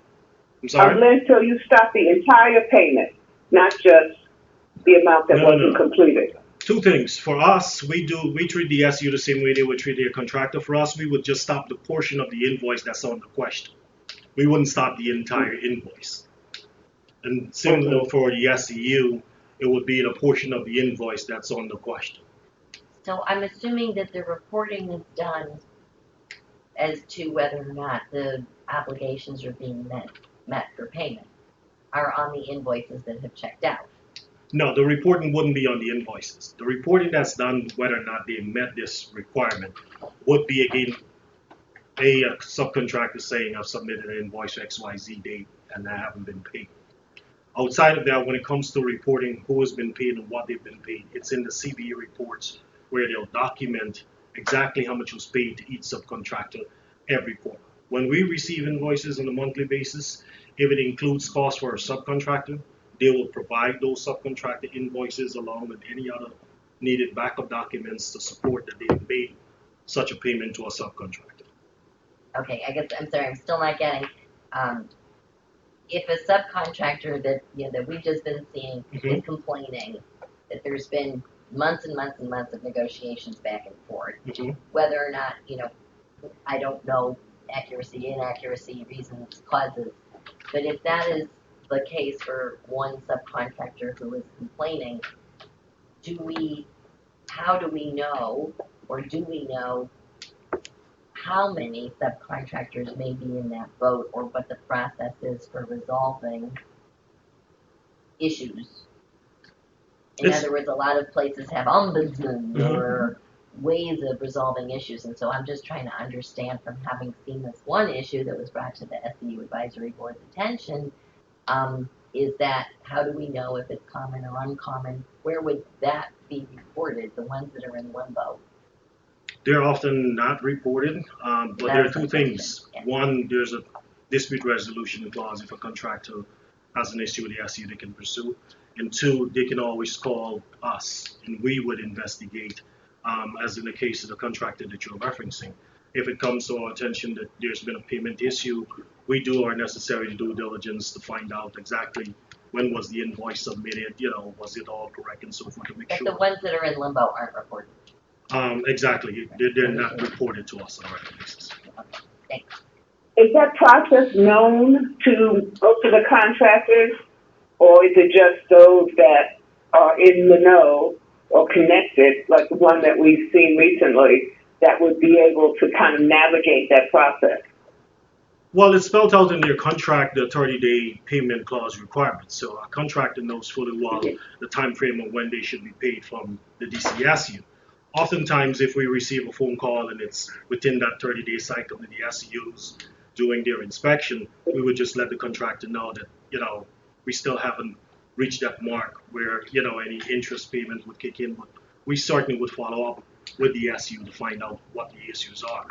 I'm sorry? Lynn, so you stop the entire payment, not just the amount that wasn't completed. Two things. For us, we treat the SU the same way they would treat their contractor. For us, we would just stop the portion of the invoice that's on the question. We wouldn't stop the entire invoice. And similar for the SEU, it would be the portion of the invoice that's on the question. So I'm assuming that the reporting is done as to whether or not the obligations are being met for payment are on the invoices that have checked out. No, the reporting wouldn't be on the invoices. The reporting that's done whether or not they met this requirement would be again a subcontractor saying I've submitted an invoice for XYZ date and I haven't been paid. Outside of that, when it comes to reporting who has been paid and what they've been paid, it's in the CBE reports where they'll document exactly how much was paid to each subcontractor every quarter. When we receive invoices on a monthly basis, if it includes costs for a subcontractor, they will provide those subcontractor invoices along with any other needed backup documents to support that they've made such a payment to a subcontractor. Okay, I guess, I'm sorry, I'm still not getting, if a subcontractor that, that we've just been seeing is complaining that there's been months and months and months of negotiations back and forth, whether or not, I don't know accuracy, inaccuracy, reasons, causes, but if that is the case for one subcontractor who is complaining, how do we know, or do we know how many subcontractors may be in that boat, or what the process is for resolving issues? In other words, a lot of places have ombudsmen or ways of resolving issues, and so I'm just trying to understand from having seen this one issue that was brought to the SEU Advisory Board's attention, is that how do we know if it's common or uncommon? Where would that be reported, the ones that are in limbo? They're often not reported, but there are two things. One, there's a dispute resolution clause if a contractor has an issue with the SU they can pursue. And two, they can always call us and we would investigate, as in the case of the contractor that you're referencing. If it comes to our attention that there's been a payment issue, we do our necessary due diligence to find out exactly when was the invoice submitted, was it all correct and so forth to make but sure. The ones that are in limbo aren't reported. Exactly. They're not reported to us on a regular basis. Thanks. Is that process known to most of the contractors, or is it just those that are in the know or connected, like the one that we've seen recently, that would be able to kind of navigate that process? Well, it's spelled out in their contract, the 30-day payment clause requirement. So a contractor knows fully well the time frame of when they should be paid from the DCSU. Oftentimes, if we receive a phone call and it's within that 30-day cycle and the SEUs doing their inspection, we would just let the contractor know that, we still haven't reached that mark where, any interest payment would kick in. But we certainly would follow up with the SU to find out what the issues are.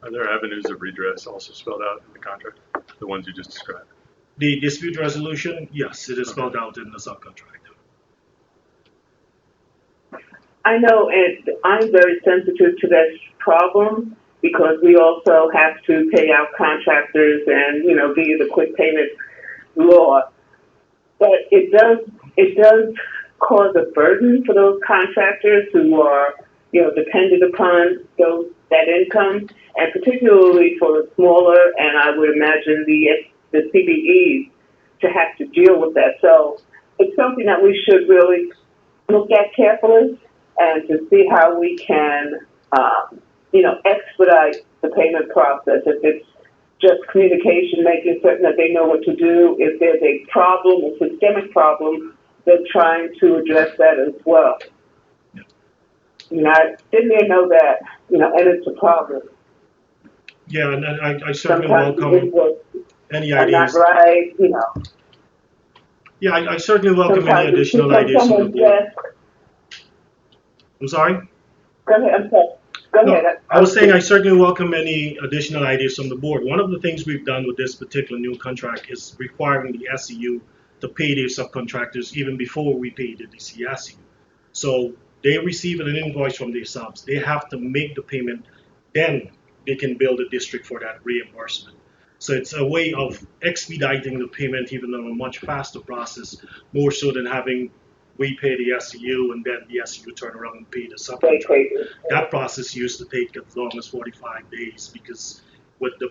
Are there avenues of redress also spelled out in the contract, the ones you just described? The dispute resolution, yes, it is spelled out in the subcontract. I know, and I'm very sensitive to this problem because we also have to pay out contractors and, via the quick payment law. But it does cause a burden for those contractors who are, dependent upon that income, and particularly for the smaller, and I would imagine the CBEs to have to deal with that. So it's something that we should really look at carefully and to see how we can, expedite the payment process. If it's just communication, making certain that they know what to do. If there's a problem, a systemic problem, they're trying to address that as well. I didn't know that, and it's a problem. Yeah, and I certainly Sometimes welcome any ideas. Not right, Yeah, I certainly welcome any additional ideas from the board. I'm sorry? Go ahead, I'm sorry. Go ahead. I was saying I certainly welcome any additional ideas from the board. One of the things we've done with this particular new contract is requiring the SEU to pay their subcontractors even before we pay the DCSU. So they receive an invoice from their subs. They have to make the payment, then they can bill the district for that reimbursement. So it's a way of expediting the payment even on a much faster process, more so than having we pay the SEU, and then the SEU turn around and pay the subcontractor. That process used to take as long as 45 days because with the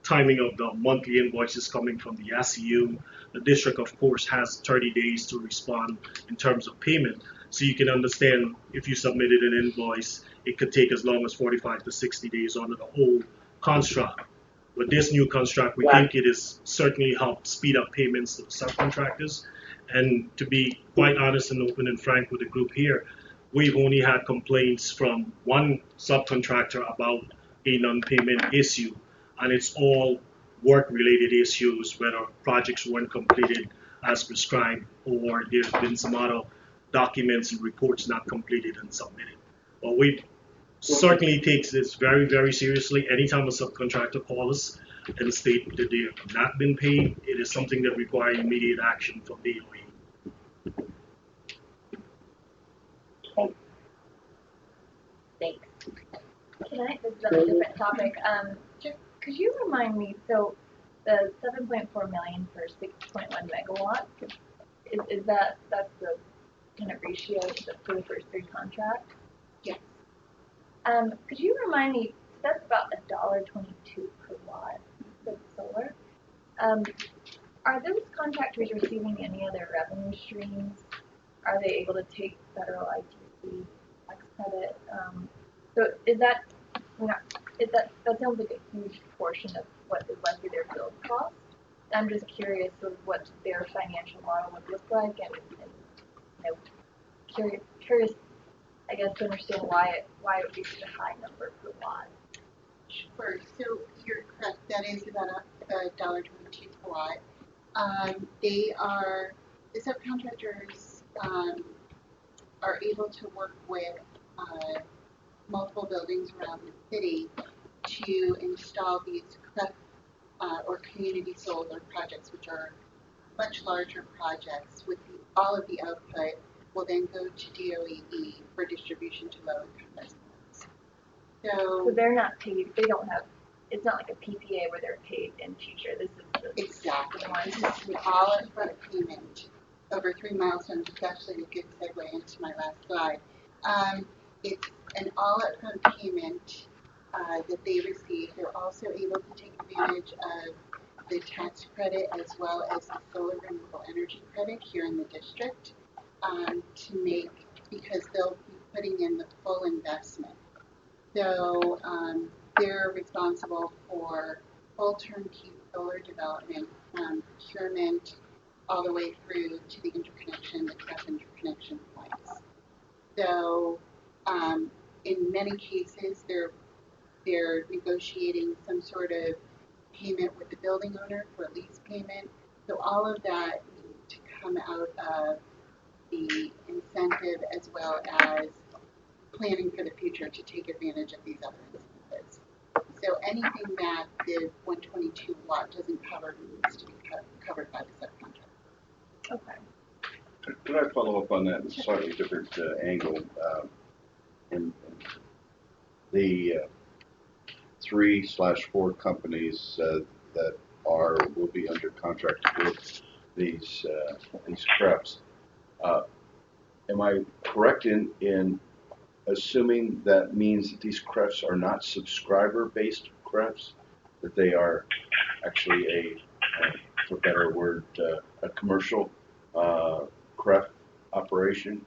timing of the monthly invoices coming from the SEU, the district, of course, has 30 days to respond in terms of payment. So you can understand if you submitted an invoice, it could take as long as 45 to 60 days under the old construct. With this new construct, we think it has certainly helped speed up payments to the subcontractors. And to be quite honest and open and frank with the group here, we've only had complaints from one subcontractor about a non-payment issue, and it's all work-related issues, whether projects weren't completed as prescribed or there's been some other documents and reports not completed and submitted. But we certainly takes this very, very seriously. Anytime a subcontractor calls us and state that they have not been paid, it is something that requires immediate action from DOE. Thanks. Can I, this is on a different topic, just, could you remind me, so the 7.4 million for 6.1 megawatts, is that's the kind of ratio for the first three contracts? Yes. Could you remind me, that's about $1.22 per watt for solar. Are those contractors receiving any other revenue streams? Are they able to take federal ITC tax credit? So is that, that sounds like a huge portion of what is likely their build cost. I'm just curious of what their financial model would look like, and you know, curious, I guess, to understand why it would be such a high number per watt. Sure. So you're correct. That is about $1.22 per watt. The subcontractors are able to work with multiple buildings around the city to install these CREF or community solar projects, which are much larger projects. With all of the output will then go to DOE for distribution to low-income residents. So they're not paid. They don't have. It's not like a PPA where they're paid in future. This is exactly this is an all-upfront payment over 3 milestones. It's actually a good segue into my last slide. It's an all-upfront payment that they receive. They're also able to take advantage of the tax credit as well as the solar renewable energy credit here in the district to make, because they'll be putting in the full investment. So they're responsible for full turnkey solar development from procurement all the way through to the interconnection, the CREF interconnection points. So in many cases, they're negotiating some sort of payment with the building owner for a lease payment. So all of that needs to come out of the incentive as well as planning for the future to take advantage of these other incentives. So anything that the 122 watt doesn't cover needs to be covered by the subcontractor. Okay. Could I follow up on that in a slightly different angle? In the 3/4 companies that will be under contract with these CREFs. Am I correct in assuming that means that these CREFs are not subscriber-based CREFs, that they are actually for better word, a commercial CREF operation?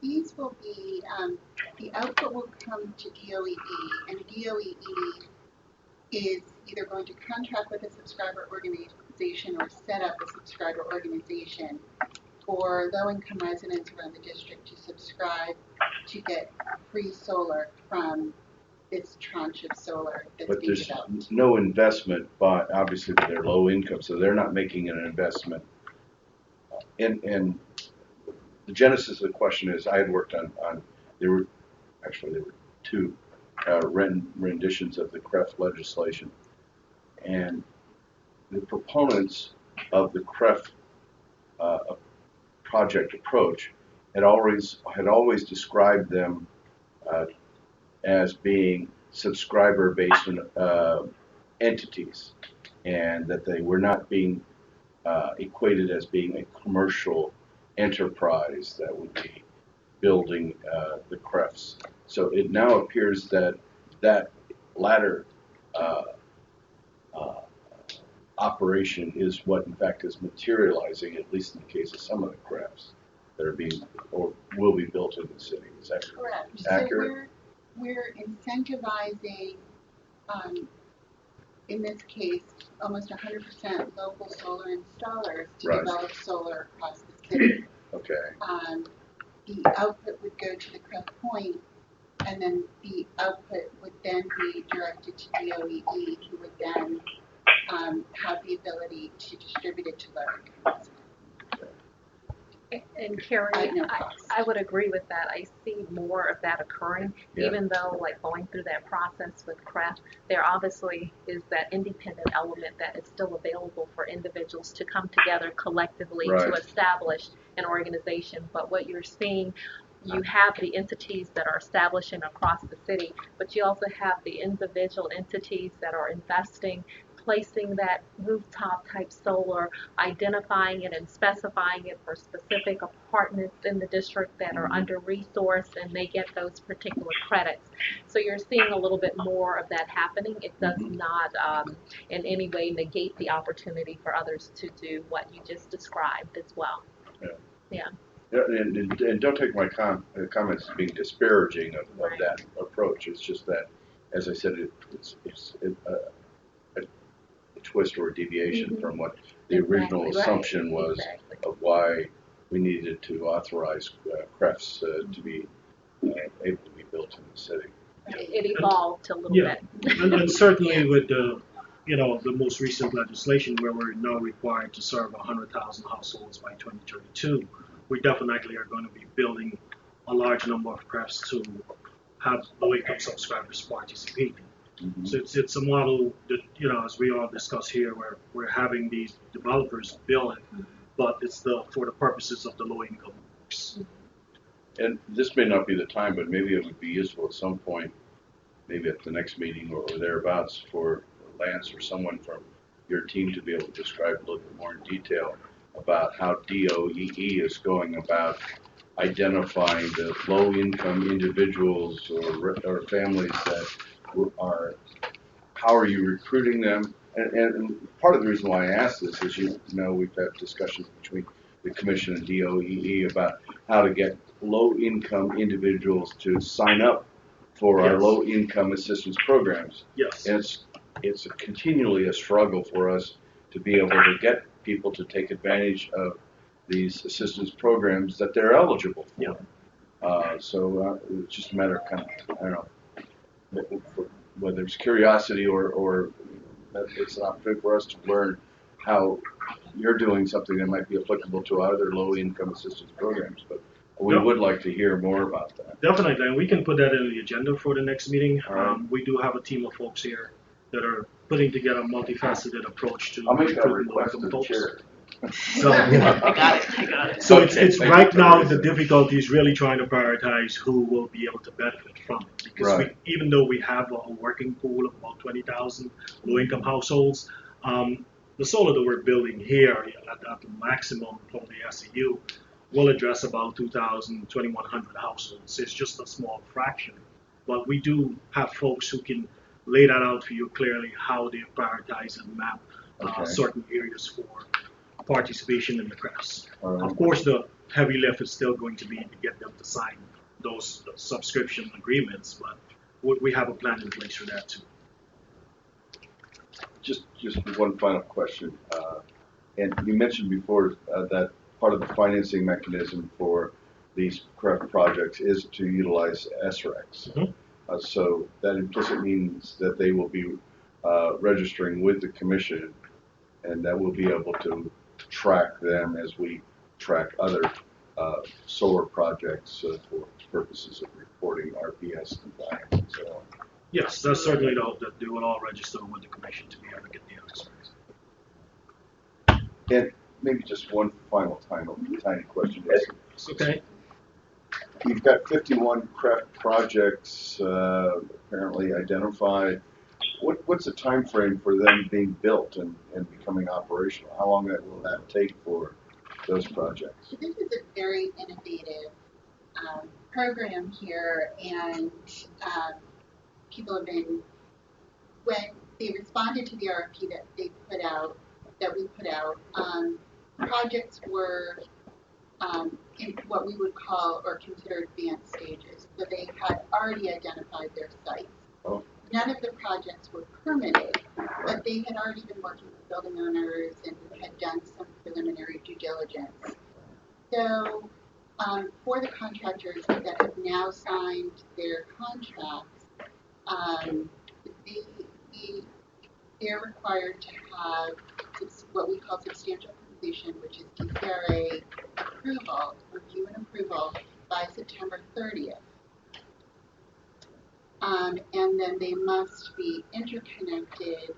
These will be, the output will come to DOE, and DOE is either going to contract with a subscriber organization or set up a subscriber organization for low-income residents around the district to subscribe to get free solar from this tranche of solar that's But being there's developed. no investment, but obviously they're low income, so they're not making an investment. And the genesis of the question is, I had worked on there were two renditions of the CREF legislation, and the proponents of the CREF project approach had always described them as being subscriber-based entities, and that they were not being equated as being a commercial enterprise that would be building the crefts. So it now appears that that latter operation is what in fact is materializing, at least in the case of some of the crafts that are being or will be built in the city. Is that Correct. accurate? So we're incentivizing, in this case, almost 100% local solar installers to Right. develop solar across the city. Okay. The output would go to the Craft Point, and then the output would then be directed to DOEE, who would then have the ability to distribute it to lower income residents. And Carrie, At no cost. I would agree with that. I see more of that occurring, Yeah. even though like going through that process with craft, there obviously is that independent element that is still available for individuals to come together collectively to Right. establish an organization. But what you're seeing, you have the entities that are establishing across the city, but you also have the individual entities that are investing, placing that rooftop type solar, identifying it and specifying it for specific apartments in the district that are under resourced, and they get those particular credits. So you're seeing a little bit more of that happening. It does not in any way negate the opportunity for others to do what you just described as well. Yeah. Yeah, and don't take my comments as being disparaging of that approach. It's just that, as I said, it's a twist or a deviation from what the original assumption was of why we needed to authorize crafts to be able to be built in the city. It evolved a little Yeah, bit. and certainly with the most recent legislation where we're now required to serve 100,000 households by 2032, we definitely are going to be building a large number of crafts to have low-income subscribers participate. So it's a model that, as we all discuss here, where we're having these developers build it, but it's for the purposes of the low-income groups. And this may not be the time, but maybe it would be useful at some point, maybe at the next meeting or thereabouts, for Lance or someone from your team to be able to describe a little bit more in detail about how DOEE is going about identifying the low-income individuals or families that are, how are you recruiting them? And part of the reason why I ask this is, we've had discussions between the Commission and DOEE about how to get low-income individuals to sign up for our low-income assistance programs. Yes. And it's continually a struggle for us to be able to get people to take advantage of these assistance programs that they're eligible for. So it's just a matter of kind of, I don't know, whether it's curiosity or that it's an opportunity for us to learn how you're doing something that might be applicable to other low-income assistance programs. But we would like to hear more about that. Definitely, and we can put that in the agenda for the next meeting. Right. We do have a team of folks here that are putting together a multifaceted approach to I'll make that recruiting request low-income to the folks. chair. So, I got it. So Okay, it's thank right you, now Teresa. the difficulty is really trying to prioritize who will be able to benefit from it. Because Right. even though we have a working pool of about 20,000 low-income households, the solar that we're building here at the maximum from the SEU will address about 2,000, 2,100 households. It's just a small fraction. But we do have folks who can lay that out for you clearly, how they prioritize and map certain areas for participation in the crafts. Right. Of course, the heavy lift is still going to be to get them to sign those subscription agreements, but we have a plan in place for that too. Just one final question. And you mentioned before that part of the financing mechanism for these craft projects is to utilize SRECs. So that implicitly means that they will be registering with the Commission, and that we'll be able to track them as we track other solar projects for purposes of reporting RPS compliance and so on. Yes, that's certainly the hope, that they will all register with the Commission to be able to get the SRECs. And maybe just one final tiny question. Okay. You've got 51 craft projects apparently identified. What's the time frame for them being built and becoming operational? How long will that take for those projects. So this is a very innovative program here, and people have been, when they responded to the RFP that they put out, that we put out, projects were in what we would call or consider advanced stages. So they had already identified their sites. Oh. None of the projects were permitted, but they had already been working with building owners and had done some preliminary due diligence. So for the contractors that have now signed their contracts, they're required to have what we call substantial completion, which is DCRA approval, review and approval by September 30th. And then they must be interconnected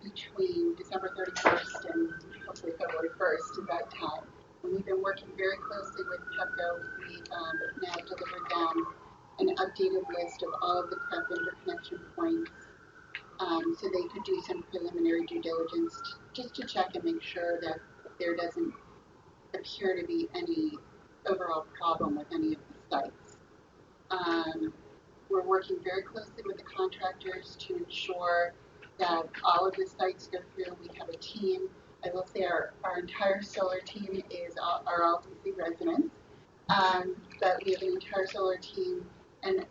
between December 31st and hopefully February 1st at that time. And we've been working very closely with Pepco. We've now delivered them an updated list of all of the prep interconnection points so they could do some preliminary due diligence just to check and make sure that there doesn't appear to be any overall problem with any of the sites. We're working very closely with the contractors to ensure that all of the sites go through. We have a team. I will say our entire solar team are all DC residents, but we have an entire solar team, and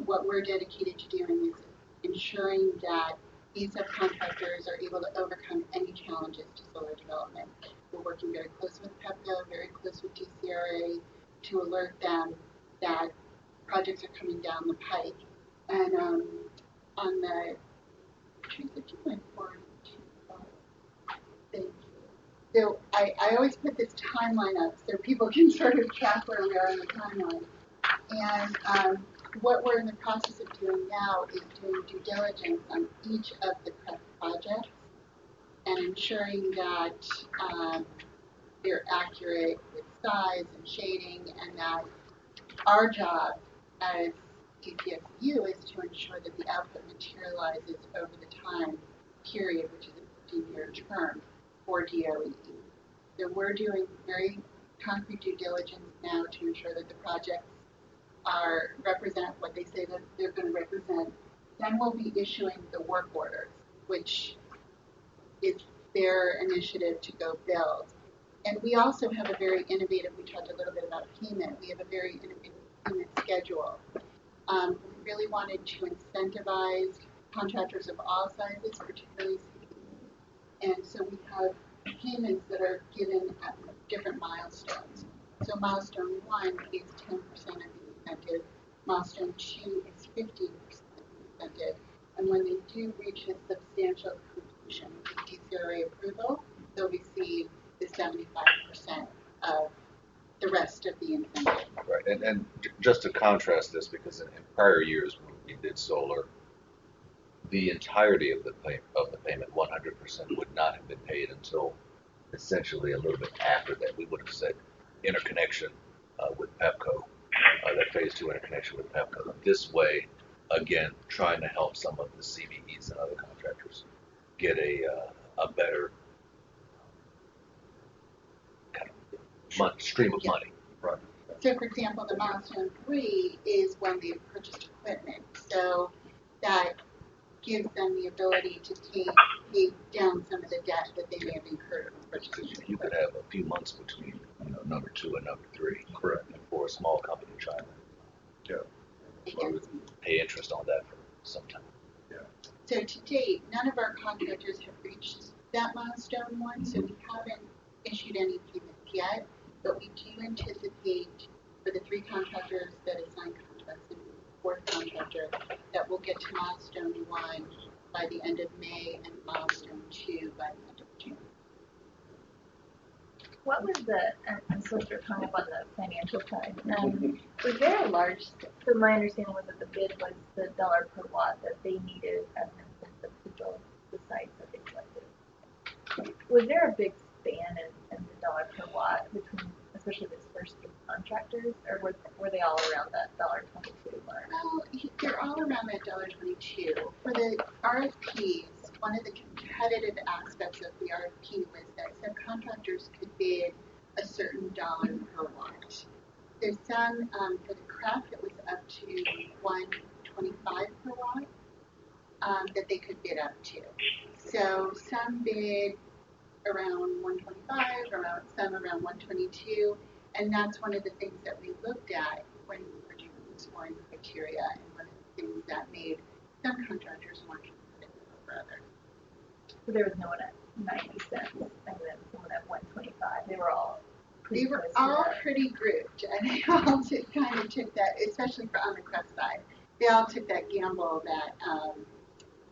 what we're dedicated to doing is ensuring that these subcontractors are able to overcome any challenges to solar development. We're working very close with Pepco, very close with DCRA to alert them that projects are coming down the pike. And on the, Teresa, do you mind forwarding to, thank you. So I always put this timeline up so people can sort of track where we are in the timeline. And what we're in the process of doing now is doing due diligence on each of the prep projects and ensuring that they're accurate with size and shading, and that our job as DPSU is to ensure that the output materializes over the time period, which is a 15-year term for DOE. So we're doing very concrete due diligence now to ensure that the projects represent what they say that they're going to represent. Then we'll be issuing the work orders, which is their initiative to go build. And we also have a very innovative, we talked a little bit about payment, we have a very innovative payment schedule. We really wanted to incentivize contractors of all sizes, particularly CPs. And so we have payments that are given at different milestones. So milestone 1 is 10% of the incentive, milestone 2 is 15% of the incentive, and when they do reach a substantial completion with DCRA approval, they'll receive the 75% of the rest of the incentive. Right, and just to contrast this, because in prior years when we did solar, the entirety of the payment, 100%, would not have been paid until essentially a little bit after that. We would have said interconnection with Pepco, that phase 2 interconnection with Pepco. This way, again, trying to help some of the CVEs and other contractors get a better kind of stream of money. Right. So, for example, the milestone 3 is when they've purchased equipment. So that gives them the ability to pay down some of the debt that they may have incurred from purchasing equipment. You could have a few months between number 2 and number 3. Correct. And for a small company trying to pay interest on that for some time. Yeah. So to date, none of our contractors have reached that milestone 1, so we haven't issued any payments yet, but we do anticipate for the 3 contractors that have signed contracts and the 4th contractor that we'll get to milestone 1 by the end of May and milestone 2 by the end of June. What was I'm supposed to kind of on the financial side, was there a large, so my understanding was that the bid was the dollar per watt that they needed as an incentive to build the sites that they selected. Was there a big span in the dollar per watt between, especially this first 3 contractors, or were they all around that $1.22 mark? Well, they're all around that $1.22. For the RFPs, one of the competitive aspects of the RFP was that subcontractors could bid a certain dollar per watt. There's some, for the craft, it was up to $1.25 per watt that they could bid up to. So some bid around 125, some around 122, and that's one of the things that we looked at when we were doing the scoring criteria, and one of the things that made some contractors more competitive over others. So there was no one at 90 cents and then someone at 125. They were all They were all pretty grouped, and they all kind of took that, especially on the crust side, they all took that gamble that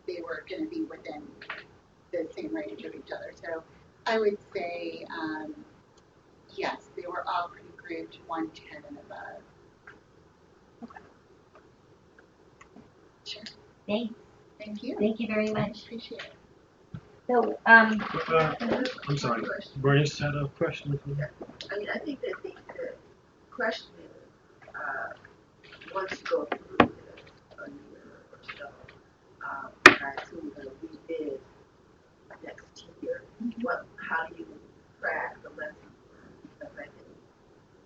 they were going to be within the same range of each other. So I would say, yes, they were all pretty grouped, 110 and above. Okay. Sure. Thanks. Thank you. Thank you very much. Appreciate it. So, I'm sorry, Bernice had a question. I mean, I think that the question is, once you go through a year or so, and I assume that we did next year, how do you track the lessons learned? Because I think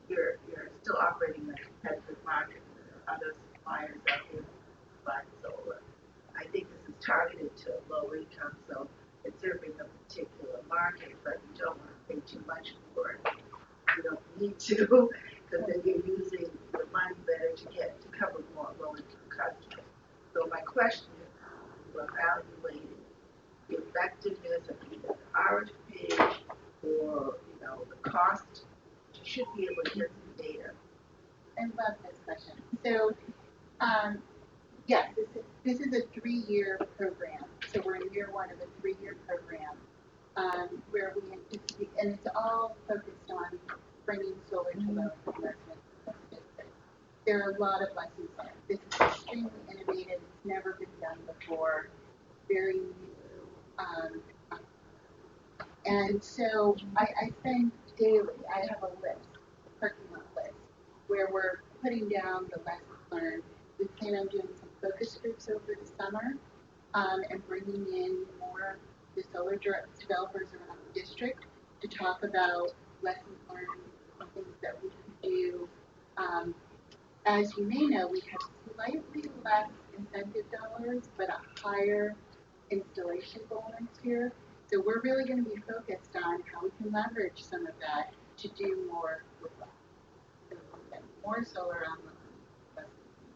you're still operating in a competitive market. There are other suppliers out there who provide solar. I think this is targeted to low income, so it's serving a particular market, but you don't want to pay too much for it. You don't need to, because then you're using the money better to cover more low-income customers. So my question is, how you evaluating the effectiveness of either the RFP or the cost? You should be able to get some data. I love this question. So, yes, this is a 3-year program. So we're in year 1 of a 3-year program where we anticipate, and it's all focused on bringing solar to low-income residents. There are a lot of lessons learned. This is extremely innovative. It's never been done before. Very new. And so I spend daily, I have a list, a parking lot list, where we're putting down the lessons learned. We plan on doing some focus groups over the summer and bringing in more the solar developers around the district to talk about lessons learned and things that we can do. As you may know, we have slightly less incentive dollars, but a higher installation goal next year. So we're really going to be focused on how we can leverage some of that to do more with less. So we'll get more solar on less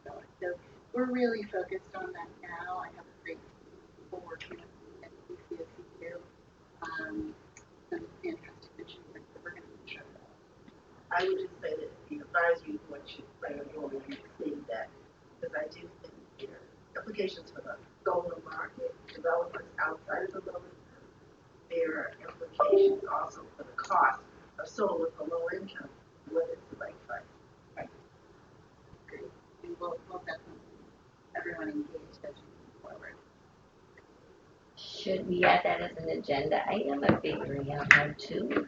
dollars. So we're really focused on that now. I have a great team of people working at CCSU. Some fantastic missions that we're going to be showing. I would just say that the advisory board should play a role in seeing that, because I do think there are implications for the solar market, developers outside of the low income. There are implications also for the cost of solar for low income, whether it's the right price. Right. Great. And we'll definitely everyone engaged as we move forward. should we add that as an agenda item of figuring out how to?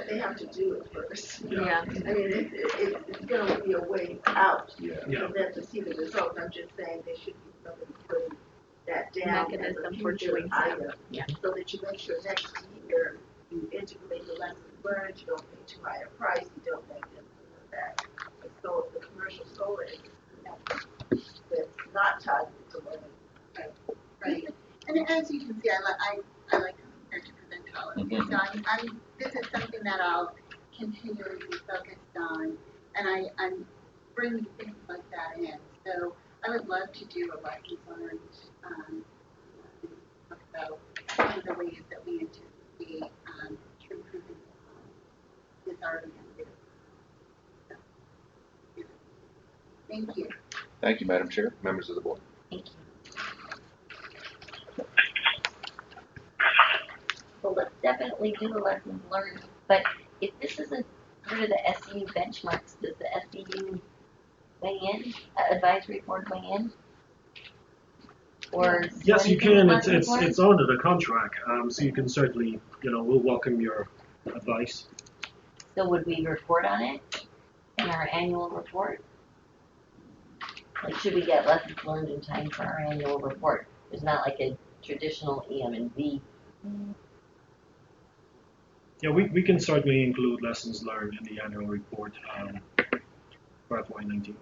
They have to do it first. Yeah. I mean, it's going to be a way out Yeah. for them to see the results. I'm just saying there should be somebody putting that down Mechanism as a for future doing so. item, Yeah. so that you make sure next year you integrate the lessons learned, you don't pay too high a price, you don't make them do that. So the commercial solar is that's not tied to low. Right. And as you can see, I like compared to preventology. So this is something that I'll continually be focused on, and I'm bringing things like that in. So I would love to do a lessons learned, talk about some of the ways that we anticipate improving this already in there. So, thank you. Thank you, Madam Chair, members of the board. Thank you. Well, let's definitely do the lessons learned, but if this isn't part of the SEU benchmarks, does the SEU weigh in, advisory board weigh in? Or Yes, you can. It's learned? it's under the contract, so you can certainly, we'll welcome your advice. So would we report on it in our annual report? Like, should we get lessons learned in time for our annual report? There's not like a traditional EM and V. Yeah, we can certainly include lessons learned in the annual report for FY19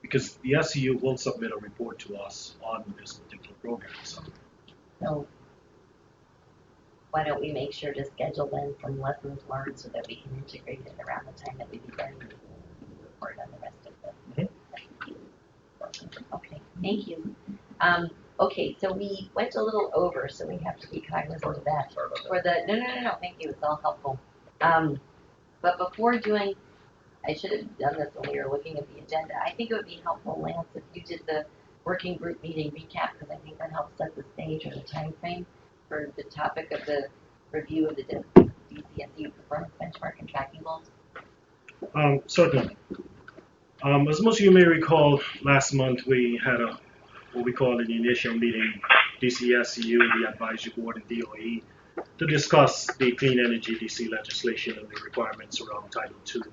because the SEU will submit a report to us on this particular program. So why don't we make sure to schedule then some lessons learned so that we can integrate it around the time that we begin the report on the rest of the. Okay, thank you. Okay, so we went a little over, so we have to be cognizant of that. For the no, thank you. It's all helpful. But before doing, I should have done this when we were looking at the agenda. I think it would be helpful, Lance, if you did the working group meeting recap, because I think that helps set the stage or the time frame for the topic of the review of the DCSU performance benchmark and tracking goals. Certainly. As most of you may recall, last month we had what we call an initial meeting, DCSU, the advisory board, and DOE, to discuss the clean energy DC legislation and the requirements around Title II,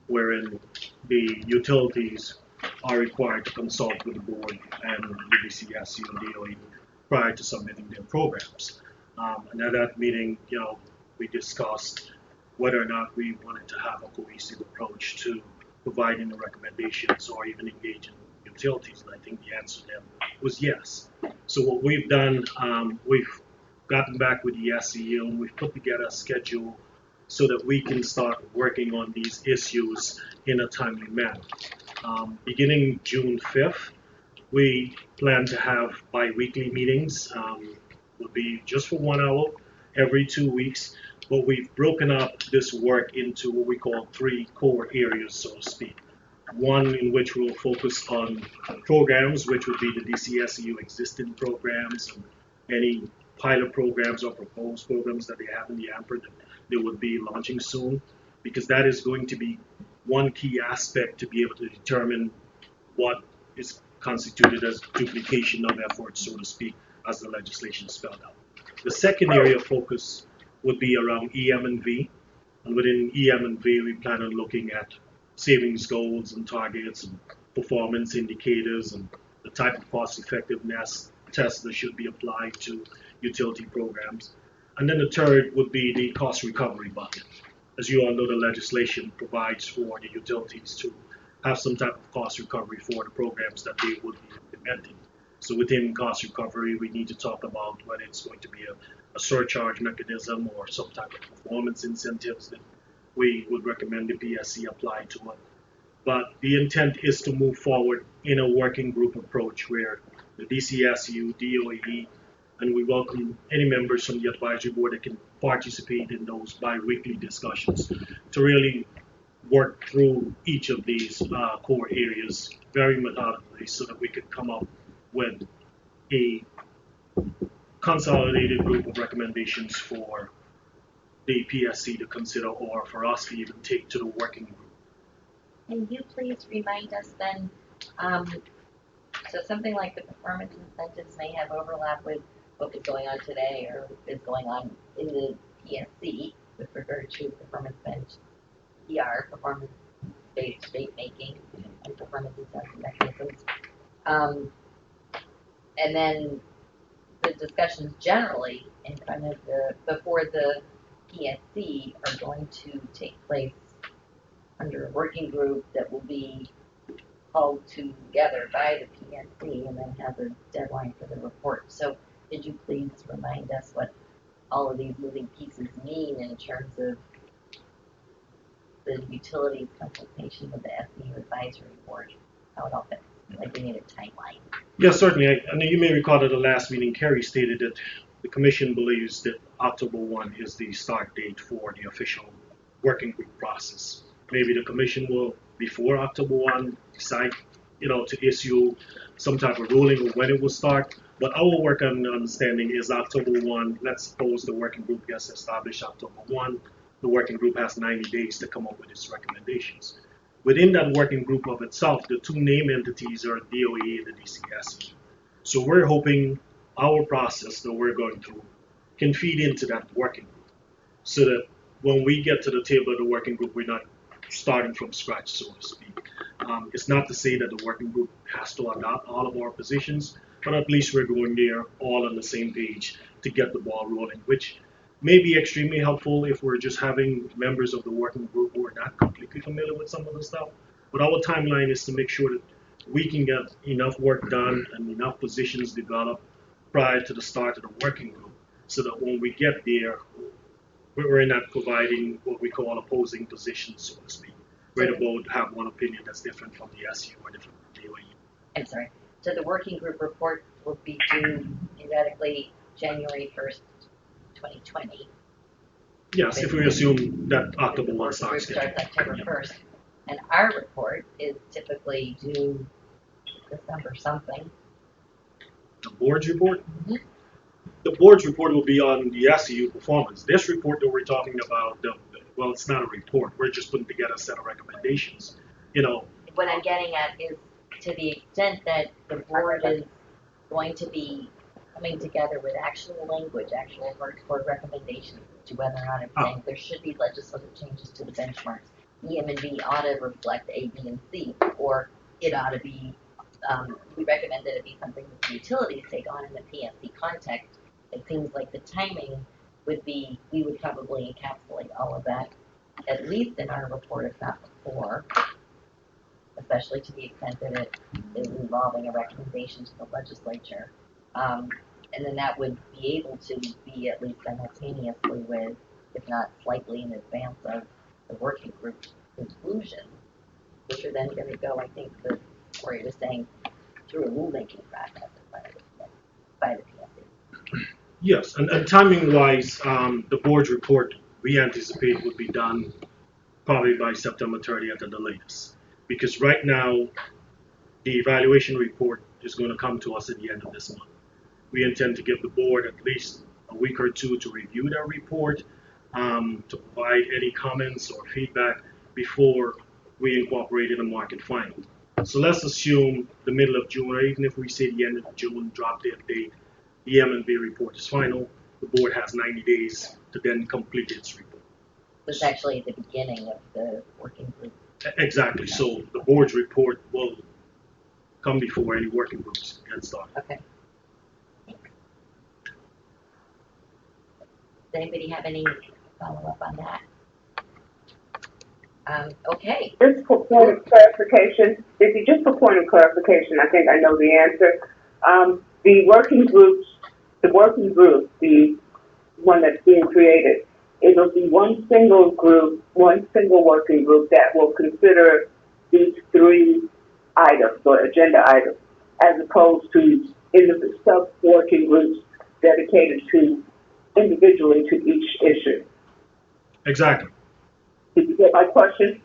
wherein the utilities are required to consult with the board and the DCSU and DOE prior to submitting their programs. And at that meeting, we discussed whether or not we wanted to have a cohesive approach to providing the recommendations or even engaging utilities, and I think the answer to them was yes. So what we've done, we've gotten back with the SEU and we've put together a schedule so that we can start working on these issues in a timely manner. Beginning June 5th, we plan to have bi-weekly meetings. Will be just for 1 hour every 2 weeks, but we've broken up this work into what we call 3 core areas, so to speak. One in which we'll focus on programs, which would be the DCSU existing programs and any pilot programs or proposed programs that they have in the AMPR that they would be launching soon, because that is going to be one key aspect to be able to determine what is constituted as duplication of effort, so to speak, as the legislation spelled out. The second area of focus would be around EM and V, and within EM and V, we plan on looking at savings goals and targets and performance indicators and the type of cost effectiveness tests that should be applied to utility programs. And then the third would be the cost recovery bucket. As you all know, the legislation provides for the utilities to have some type of cost recovery for the programs that they would be implementing. So within cost recovery, we need to talk about whether it's going to be a surcharge mechanism or some type of performance incentives that we would recommend the PSC apply to it. But the intent is to move forward in a working group approach where the DCSU, DOE, and we welcome any members from the advisory board that can participate in those bi-weekly discussions to really work through each of these core areas very methodically so that we could come up with a consolidated group of recommendations for the PSC to consider or for us to even take to the working group. Can you please remind us then, so something like the performance incentives may have overlap with what is going on today or is going on in the PSC with regard to performance bench, performance-based rate making and performance incentive mechanisms. And then the discussions generally in front of before the PSC are going to take place under a working group that will be called together by the PSC and then have a deadline for the report. So could you please remind us what all of these moving pieces mean in terms of the utilities consultation with the SEU advisory board, how it all fits? Like we need a timeline. Yes, certainly. I know you may recall at the last meeting, Kerry stated that the Commission believes that October 1 is the start date for the official working group process. Maybe the Commission will, before October 1, decide, to issue some type of ruling on when it will start. But our work on understanding is October 1. Let's suppose the working group gets established October 1. The working group has 90 days to come up with its recommendations. Within that working group of itself, the 2 named entities are DOE and the DCSU. So we're hoping our process that we're going through can feed into that working group so that when we get to the table of the working group, we're not starting from scratch, so to speak. It's not to say that the working group has to adopt all of our positions, but at least we're going there all on the same page to get the ball rolling, which may be extremely helpful if we're just having members of the working group who are not completely familiar with some of the stuff. But our timeline is to make sure that we can get enough work done and enough positions developed prior to the start of the working group, so that when we get there, we're not providing what we call opposing positions, so to speak. We're about to have one opinion that's different from the SU or different from the DOE. I'm sorry. So the working group report will be due theoretically January 1st, 2020. Yes, if we assume that October 1 Group starts. starts October 1st. And our report is typically due December something. The board's report? The board's report will be on the SEU performance. This report that we're talking about, well, it's not a report. We're just putting together a set of recommendations. You know, What I'm getting at is to the extent that the board is going to be coming together with actual language, actual board recommendations to whether or not it's saying there should be legislative changes to the benchmarks. EM&B ought to reflect A, B, and C, or it ought to be, we recommend that it be something that the utilities take on in the PSC context. It seems like the timing would be, we would probably encapsulate all of that, at least in our report, if not before, especially to the extent that it is involving a recommendation to the legislature. And then that would be able to be at least simultaneously with, if not slightly in advance of, the working group conclusion, which are then going to go, I think, where he was saying, through a rulemaking process by the PSC. yes, and timing-wise, the board's report we anticipate would be done probably by September 30th at the latest. Because right now, the evaluation report is going to come to us at the end of this month. We intend to give the board at least a week or two to review that report, to provide any comments or feedback before we incorporate it in market final. So let's assume the middle of June, or even if we say the end of June, drop dead date, the M&B report is final. The board has 90 days to then complete its report. It's actually the beginning of the working group. Exactly. So the board's report will come before any working groups get started. Okay. Does anybody have any follow-up on that? Okay. Just for point of clarification, just for point of clarification, I think I know the answer. The working group, the one that's being created, it'll be one single group, one single working group that will consider these three items or agenda items, as opposed to sub-working groups dedicated to individually to each issue. Exactly. Did you get my question?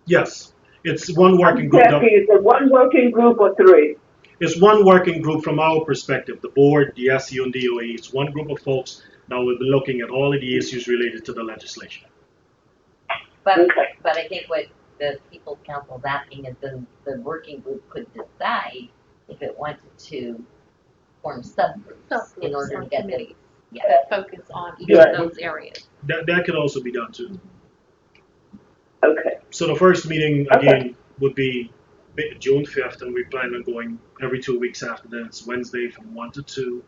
Yes. It's one working group. Is it one working group or three? It's one working group from our perspective. The board, the SEU, and DOE. It's one group of folks that will be looking at all of the issues related to the legislation. But I think what the People's Council is asking is the working group could decide if it wanted to form subgroups in order to get the that focus on each of those areas. That could also be done too. Okay. So the first meeting again would be June 5th, and we plan on going every 2 weeks after that. It's Wednesday from 1 to 2.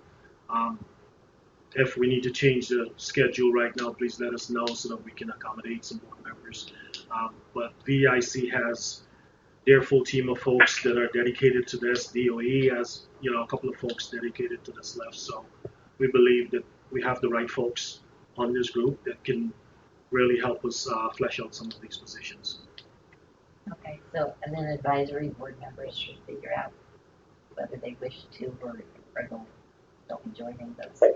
If we need to change the schedule right now, please let us know so that we can accommodate some more members. But VIC has their full team of folks that are dedicated to this. DOE has, a couple of folks dedicated to this left. So we believe that we have the right folks on this group that can really help us flesh out some of these positions. Okay, so, and then advisory board members should figure out whether they wish to or don't be joining those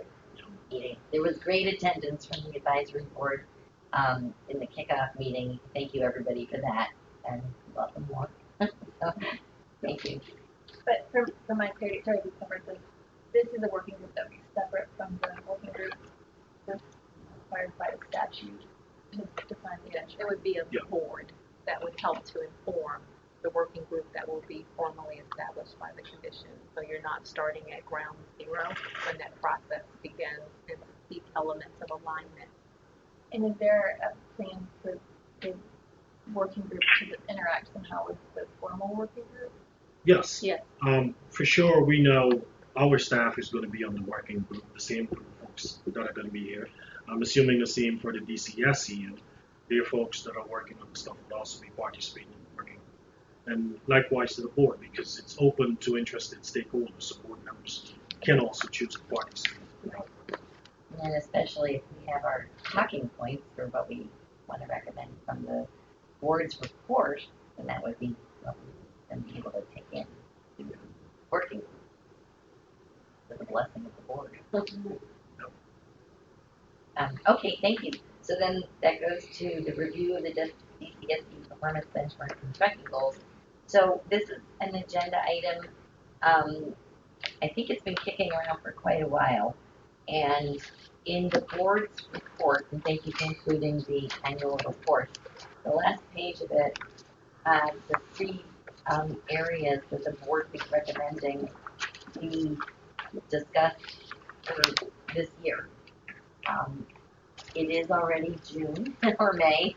meetings. There was great attendance from the advisory board in the kickoff meeting. Thank you everybody for that, and welcome more. So, thank you. But for my clarity, sorry, this is a working group that would be separate from the working group that's required by the statute to define the benchmark. It would be a board that would help to inform the working group that will be formally established by the commission. So you're not starting at ground zero when that process begins and seek elements of alignment. And is there a plan for the working group to interact somehow with the formal working group? Yes. For sure, we know our staff is going to be on the working group, the same group of folks that are going to be here. I'm assuming the same for the DCSCU. Their folks that are working on the stuff will also be participating in the working group. And likewise to the board, because it's open to interested stakeholders, so board members can also choose to participate. And especially if we have our talking points for what we want to recommend from the board's report, then that would be what we then be able to take in to the working group with the blessing of the board. Okay, thank you. So then that goes to the review of the DCSD performance benchmark and tracking goals. So this is an agenda item. I think it's been kicking around for quite a while. And in the board's report, and thank you for including the annual report, the last page of it has the three areas that the board is recommending be discussed for this year. It is already June or May,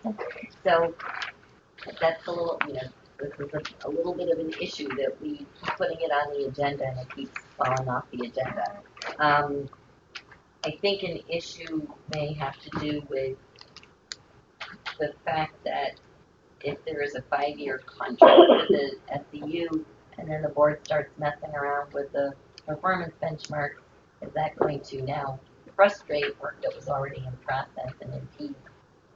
so that's a little, this is a little bit of an issue that we keep putting it on the agenda and it keeps falling off the agenda. I think an issue may have to do with the fact that if there is a 5-year contract with the SCU and then the board starts messing around with the performance benchmark, is that going to now frustrate work that was already in process and impede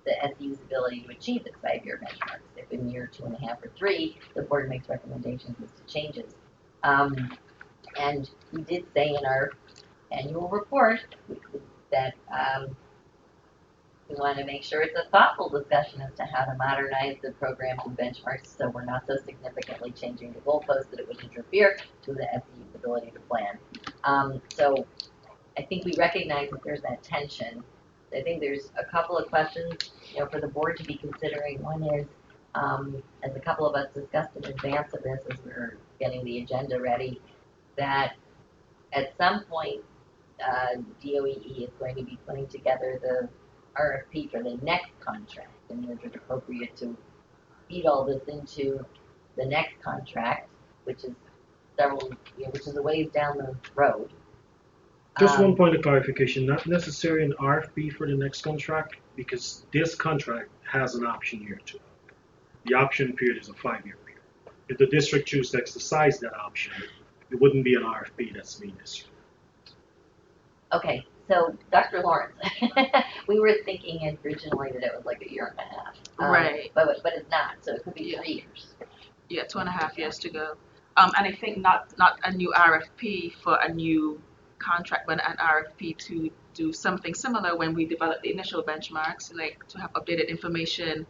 the SCU's ability to achieve its 5-year benchmarks? If in year 2.5 or 3, the board makes recommendations as to changes. And we did say in our annual report that we want to make sure it's a thoughtful discussion as to how to modernize the programs and benchmarks so we're not so significantly changing the goalposts that it would interfere to the SCU's ability to plan. So I think we recognize that there's that tension. I think there's a couple of questions, for the board to be considering. One is, as a couple of us discussed in advance of this as we were getting the agenda ready, that at some point DOEE is going to be putting together the RFP for the next contract, and it is appropriate to feed all this into the next contract, which is which is a ways down the road. Just one point of clarification, not necessarily an RFP for the next contract, because this contract has an option year too. The option period is a 5-year period. If the district chooses to exercise that option, it wouldn't be an RFP that's being issued. Okay, so Dr. Lawrence, we were thinking originally that it was like 1.5 years. Right. But it's not, so it could be 3 years. Yeah, 2.5 years to go. And I think not a new RFP for a new contract, but an RFP to do something similar when we develop the initial benchmarks, like to have updated information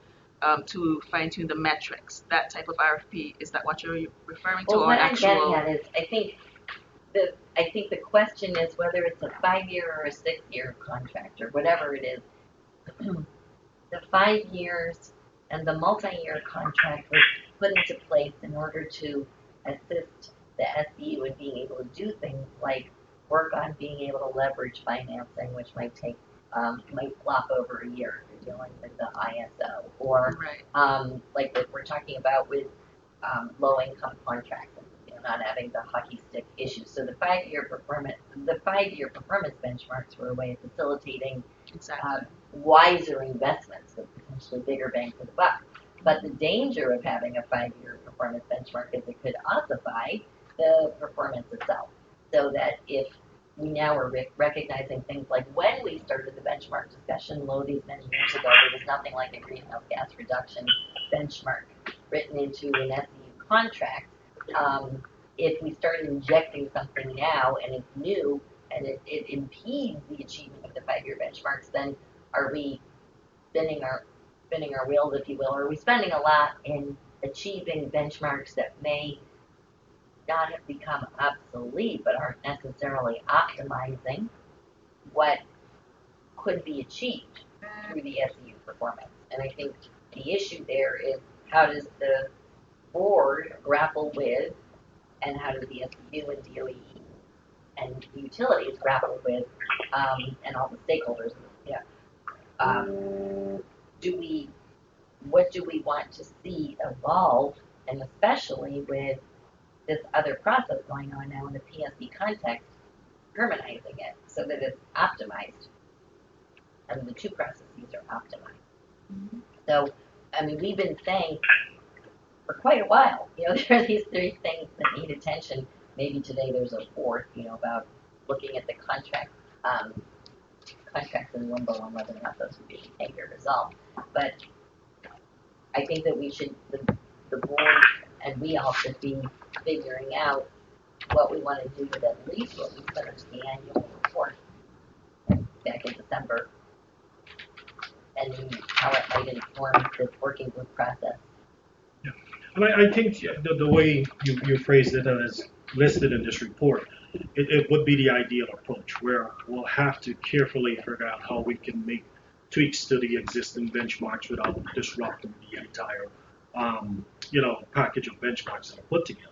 to fine tune the metrics. That type of RFP, is that what you're referring to, well, or an actual? What I'm actual? getting at is, I think the question is whether it's a 5-year or a 6-year contract or whatever it is. The 5 years and the multi-year contract was put into place in order to assist the SCU in being able to do things like work on being able to leverage financing, which might take might flop over a year if you're dealing with the ISO, or like what we're talking about with low-income contracts, not having the hockey stick issues. So the 5-year performance benchmarks were a way of facilitating wiser investments with potentially bigger bang for the buck. But the danger of having a 5-year performance benchmark is it could ossify the performance itself. So that if we now are recognizing things like when we started the benchmark discussion, these many years ago, there was nothing like a greenhouse gas reduction benchmark written into an SCU contract. If we started injecting something now and it's new and it impedes the achievement of the 5-year benchmarks, then are we spinning our wheels, if you will, or are we spending a lot in achieving benchmarks that may not have become obsolete but aren't necessarily optimizing what could be achieved through the SCU performance? And I think the issue there is, how does the board grapple with, and how do the SCU and DOE and utilities grapple with, and all the stakeholders, what do we want to see evolve, and especially with this other process going on now in the PSC context, harmonizing it so that it's optimized. I mean, the two processes are optimized. So, I mean, we've been saying for quite a while, you know, there are these three things that need attention. Maybe today there's a fourth, you know, about looking at the contracts in limbo on whether or not those would be taken or resolved. But I think that we should, the board and we all should be figuring out what we want to do with at least what we put in the annual report back in December, and how it might inform this working group process. And I think the way you phrased it and is listed in this report, it would be the ideal approach where we'll have to carefully figure out how we can make tweaks to the existing benchmarks without disrupting the entire, package of benchmarks that are put together.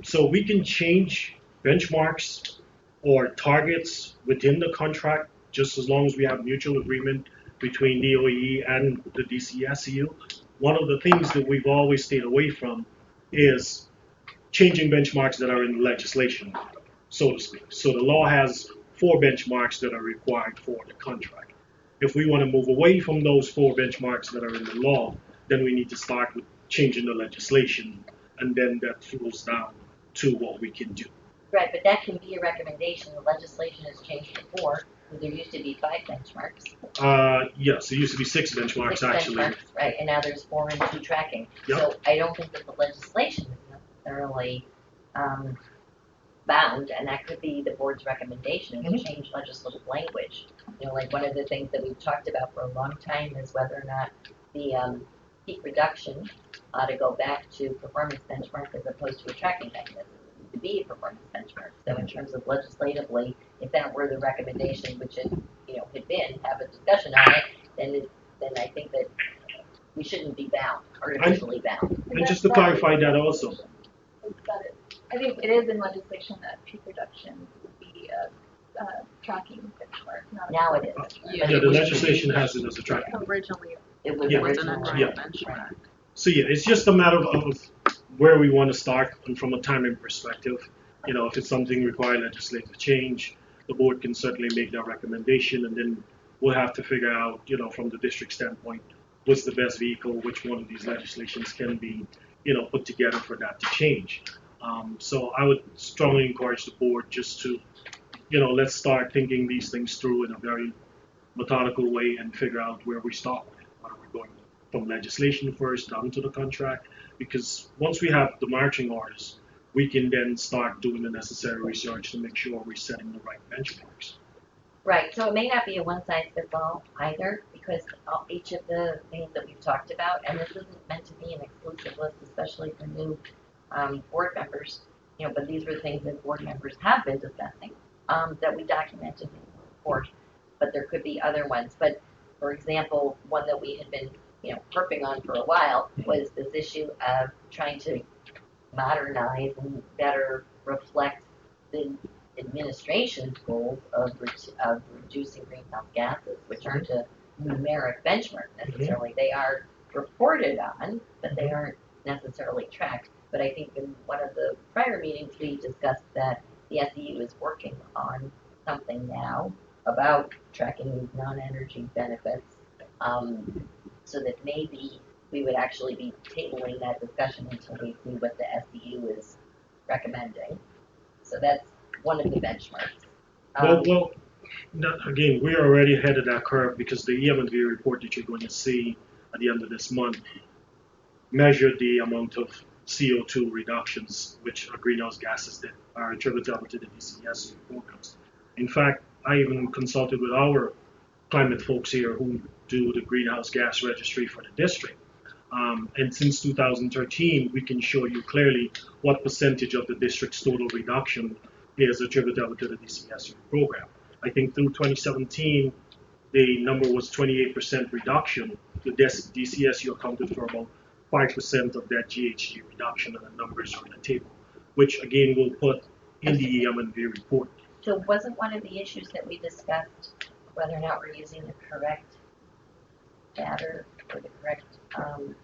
So we can change benchmarks or targets within the contract just as long as we have mutual agreement between DOE and the DCSU. One of the things that we've always stayed away from is changing benchmarks that are in legislation, so to speak. So the law has 4 benchmarks that are required for the contract. If we want to move away from those 4 benchmarks that are in the law, then we need to start with changing the legislation, and then that flows down to what we can do. Right, but that can be a recommendation. The legislation has changed to 4. There used to be 5 benchmarks. Yes, it used to be 6 benchmarks 6 actually. benchmarks, right, and now there's 4 and 2 tracking. Yep. So I don't think that the legislation is necessarily bound, and that could be the board's recommendation to change legislative language. You know, like one of the things that we've talked about for a long time is whether or not the peak reduction ought to go back to performance benchmark as opposed to a tracking mechanism. To be a performance benchmark. So in terms of legislatively, if that were the recommendation, which it had been, have a discussion on it, then I think that we shouldn't be bound, artificially bound. And just to clarify that also. I think it is in legislation that peak reduction would be a tracking benchmark, not a Now it is. Yeah, the legislation has it as a tracking. Originally, it was originally yeah. benchmark. So yeah, it's just a matter of where we want to start, and from a timing perspective, if it's something requiring legislative change, the board can certainly make that recommendation, and then we'll have to figure out, from the district standpoint, what's the best vehicle, which one of these legislations can be, put together for that to change. So I would strongly encourage the board just to, let's start thinking these things through in a very methodical way and figure out where we start with it. Are we going from legislation first down to the contract? Because once we have the marching orders, we can then start doing the necessary research to make sure we're setting the right benchmarks. Right, so it may not be a one-size-fits-all either, because each of the things that we've talked about, and this isn't meant to be an exclusive list, especially for new board members, but these were things that board members have been discussing, that we documented in the report, but there could be other ones. But for example, one that we had been harping on for a while was this issue of trying to modernize and better reflect the administration's goals of reducing greenhouse gases, which aren't a numeric benchmark necessarily. They are reported on, but they aren't necessarily tracked. But I think in one of the prior meetings we discussed that the SEU is working on something now about tracking these non-energy benefits, so that maybe we would actually be tabling that discussion until we see what the SEU is recommending. So that's one of the benchmarks. Again, we're already ahead of that curve because the EM&V report that you're going to see at the end of this month measured the amount of CO2 reductions, which are greenhouse gases that are attributable to the DCSU programs. In fact, I even consulted with our climate folks here who do the greenhouse gas registry for the district. And since 2013, we can show you clearly what percentage of the district's total reduction is attributable to the DCSU program. I think through 2017, the number was 28% reduction. The DCSU accounted for about 5% of that GHG reduction, and the numbers are on the table, which again we'll put in the EM&V report. So wasn't one of the issues that we discussed whether or not we're using the correct data or the correct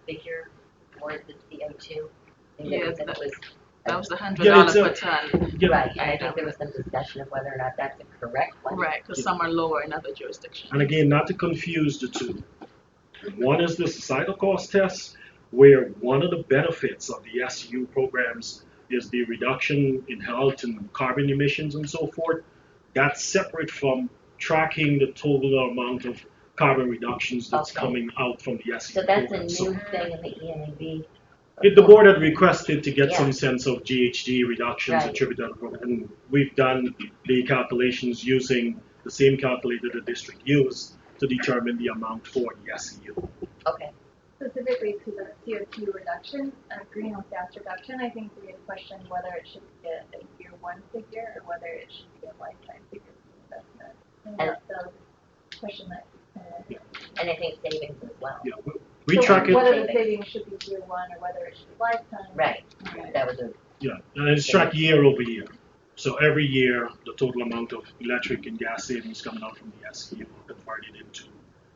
figure for the CO2? I think that was That was the $100 Yeah, it's per ton. Yeah. Right, and I think there was some discussion of whether or not that's the correct one. Right, because some are lower in other jurisdictions. And again, not to confuse the two. One is the societal cost test, where one of the benefits of the SU programs is the reduction in health and carbon emissions and so forth. That's separate from tracking the total amount of carbon reductions that's Okay. coming out from the SU So that's a program. new thing in the ENAV. If the board had requested to get Yeah. some sense of GHG reductions Right. attributed to the program, and we've done the calculations using the same calculator the district used to determine the amount for the SEU. Okay. Specifically to the CO2 reduction, greenhouse gas reduction, I think we had questioned whether it should be a year one figure or whether it should be a lifetime figure for investment. And And- that's the question that. And I think savings as well. Yeah, we So track it. whether the savings should be year one or whether it should be lifetime. Right, that was a, Yeah, and it's tracked year over year. So every year, the total amount of electric and gas savings coming out from the SEU are converted into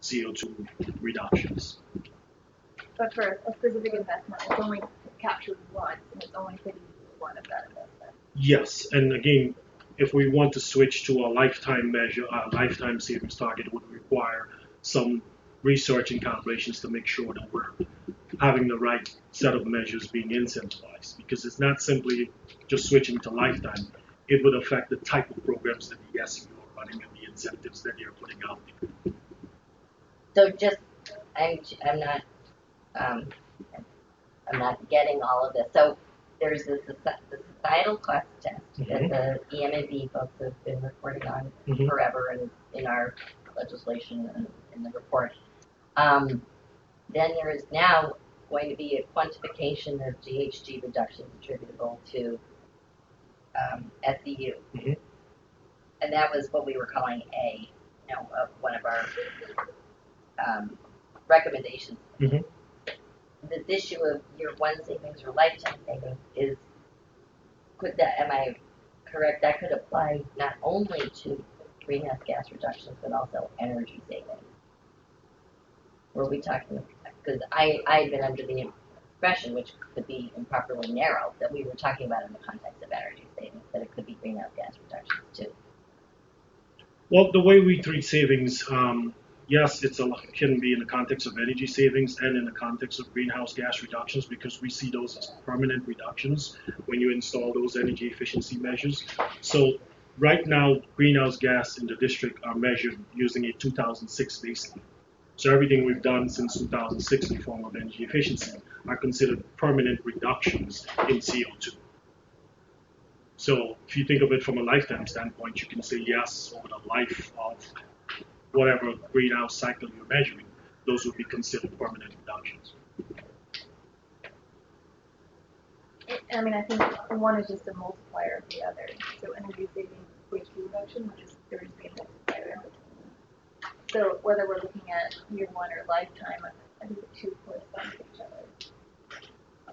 CO2 reductions. But for a specific investment, it's only captured once and it's only for the year one of that investment. Yes, and again, if we want to switch to a lifetime measure, a lifetime savings target, it would require some research and calculations to make sure that we're having the right set of measures being incentivized. Because it's not simply just switching to lifetime. It would affect the type of programs that the SEU are running and the incentives that they're putting out. so just, I'm not getting all of this. So there's the societal cost test that the EMAB folks have been reporting on forever and in our legislation and in the report. Then there is now going to be a quantification of GHG reductions attributable to SEU. And that was what we were calling one of our recommendations. This issue of year one savings or lifetime savings am I correct, that could apply not only to greenhouse gas reductions, but also energy savings? Were we talking, because I've been under the impression, which could be improperly narrow, that we were talking about in the context of energy savings, that it could be greenhouse gas reductions too. Well, the way we treat savings, yes, can be in the context of energy savings and in the context of greenhouse gas reductions, because we see those as permanent reductions when you install those energy efficiency measures. So right now, greenhouse gas in the district are measured using a 2006 baseline. So everything we've done since 2006 in the form of energy efficiency are considered permanent reductions in CO2. So if you think of it from a lifetime standpoint, you can say yes, over the life of whatever greenhouse cycle you're measuring, those would be considered permanent reductions. I mean, I think one is just a multiplier of the other. So energy savings, waste reduction, there's the multiplier in between. So whether we're looking at year one or lifetime, I think the two correspond to each other.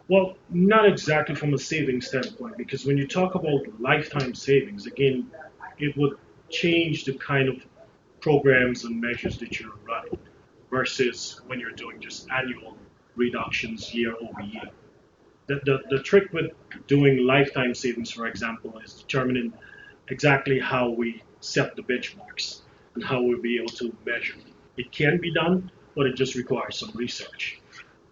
Well, not exactly from a savings standpoint, because when you talk about lifetime savings, again, it would change the kind of programs and measures that you're running versus when you're doing just annual reductions year over year. The trick with doing lifetime savings, for example, is determining exactly how we set the benchmarks and how we'll be able to measure. It can be done, but it just requires some research.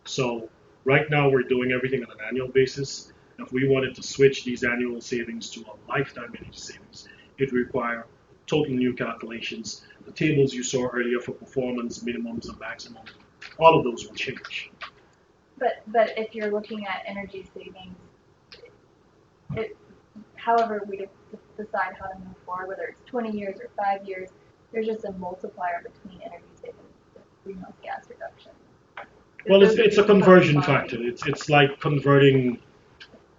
So right now we're doing everything on an annual basis. If we wanted to switch these annual savings to a lifetime energy savings, it would require total new calculations. The tables you saw earlier for performance, minimums and maximums, all of those will change. But if you're looking at energy savings, however we decide how to move forward, whether it's 20 years or 5 years, there's just a multiplier between energy savings and greenhouse gas reduction. Well, it's a conversion factor. It's like converting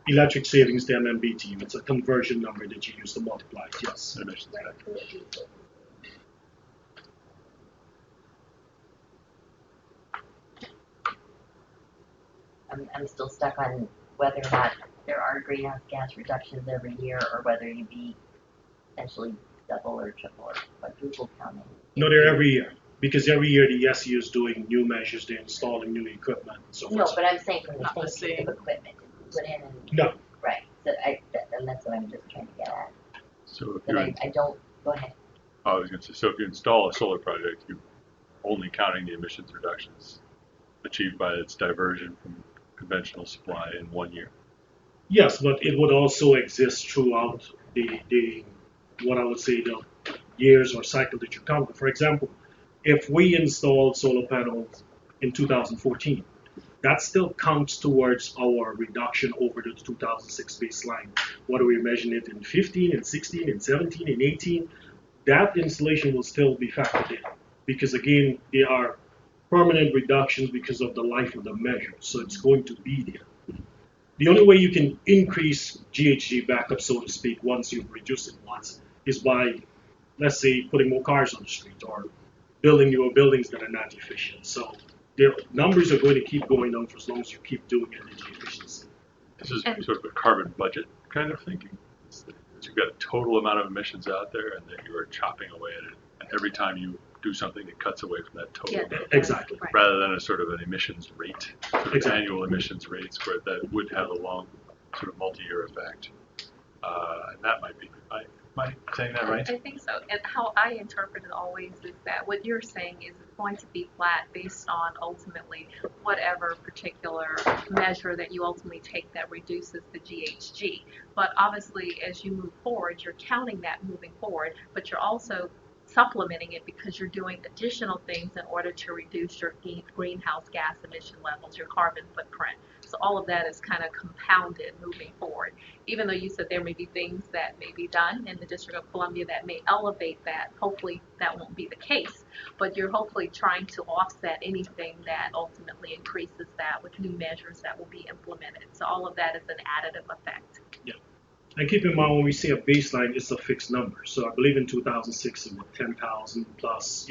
electric savings to MMBTU. It's a conversion number that you use to multiply it, yes. I'm still stuck on whether or not there are greenhouse gas reductions every year, or whether you'd be essentially double or triple or quadruple counting. No, they're every year. Because every year the SEU is doing new measures, they're installing new equipment and so forth. No, but I'm saying from the same piece of equipment put in and. No. Right. And that's what I'm just trying to get at. So if That you, I don't, go ahead. I was going to say, so if you install a solar project, you're only counting the emissions reductions achieved by its diversion from conventional supply in 1 year. Yes, but it would also exist throughout the what I would say the years or cycle that you count. For example, if we installed solar panels in 2014, that still counts towards our reduction over the 2006 baseline. Whether we measure it in 15, in 16, in 17, in 18, that installation will still be factored in because again, they are permanent reductions because of the life of the measure. So it's going to be there. The only way you can increase GHG back up, so to speak, once you've reduced it once, is by, let's say, putting more cars on the street or building newer buildings that are not efficient. So their numbers are going to keep going down for as long as you keep doing energy efficiency. This is sort of a carbon budget kind of thinking. You've got a total amount of emissions out there, and then you are chopping away at it. And every time you do something, it cuts away from that total. Yeah, exactly. Rather than a sort of an emissions rate, sort of Exactly. annual emissions rates, where that would have a long, sort of multi-year effect. And that might be. Am I saying that right? I think so. And how I interpret it always is that what you're saying is it's going to be flat based on ultimately whatever particular measure that you ultimately take that reduces the GHG. But obviously, as you move forward, you're counting that moving forward, but you're also supplementing it because you're doing additional things in order to reduce your greenhouse gas emission levels, your carbon footprint. So all of that is kind of compounded moving forward. Even though you said there may be things that may be done in the District of Columbia that may elevate that, hopefully that won't be the case. But you're hopefully trying to offset anything that ultimately increases that with new measures that will be implemented. So all of that is an additive effect. Yeah. And keep in mind when we say a baseline, it's a fixed number. So I believe in 2006 it was 10,000 plus,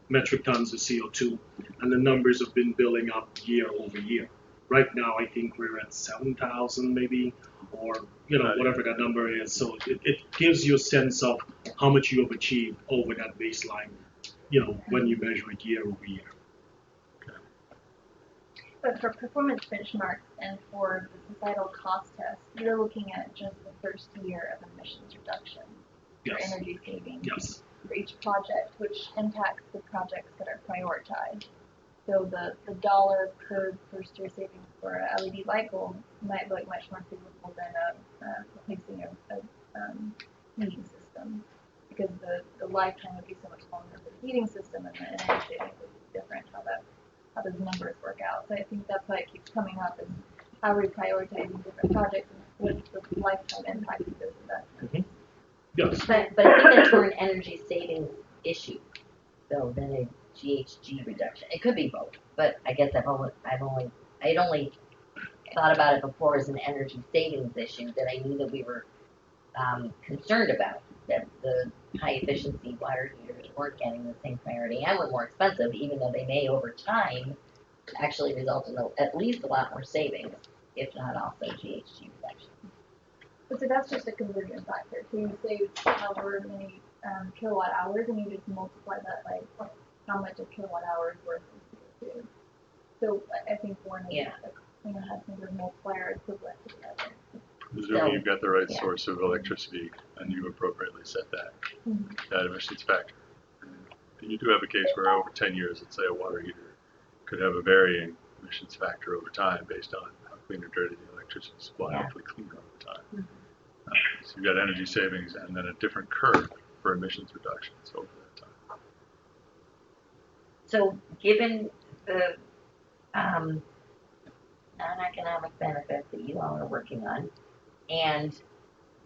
metric tons of CO2, and the numbers have been building up year over year. Right now, I think we're at 7,000 maybe, or whatever that number is. So it gives you a sense of how much you have achieved over that baseline, when you measure it year over year. But for performance benchmarks and for the societal cost test, you're looking at just the first year of emissions reduction for Yes. energy savings Yes. for each project, which impacts the projects that are prioritized. So the dollar per first year savings for a LED light bulb might look much more favorable than replacing a heating system because the lifetime would be so much longer for the heating system and the energy savings would be different how those numbers work out. So I think that's why it keeps coming up is how we're prioritizing different projects and what's the lifetime impact of those investments. Yes. But I think that's more an energy savings issue, though, than a GHG reduction. It could be both, but I guess I'd only thought about it before as an energy savings issue that I knew that we were concerned about, that the high efficiency water heaters weren't getting the same priority and were more expensive, even though they may over time actually result in at least a lot more savings, if not also GHG reduction. But so that's just a conversion factor. So you save however many kilowatt hours and you just multiply that by how much a kilowatt hour is worth of CO2. So I think one is has some sort of multiplier equivalent to the other. Presuming you've got the right source of electricity and you appropriately set that emissions factor. And you do have a case where over 10 years, let's say a water heater could have a varying emissions factor over time based on how clean or dirty the electricity supply, hopefully cleaner over time. So you've got energy savings and then a different curve for emissions reductions over that time. So given the non-economic benefits that you all are working on, and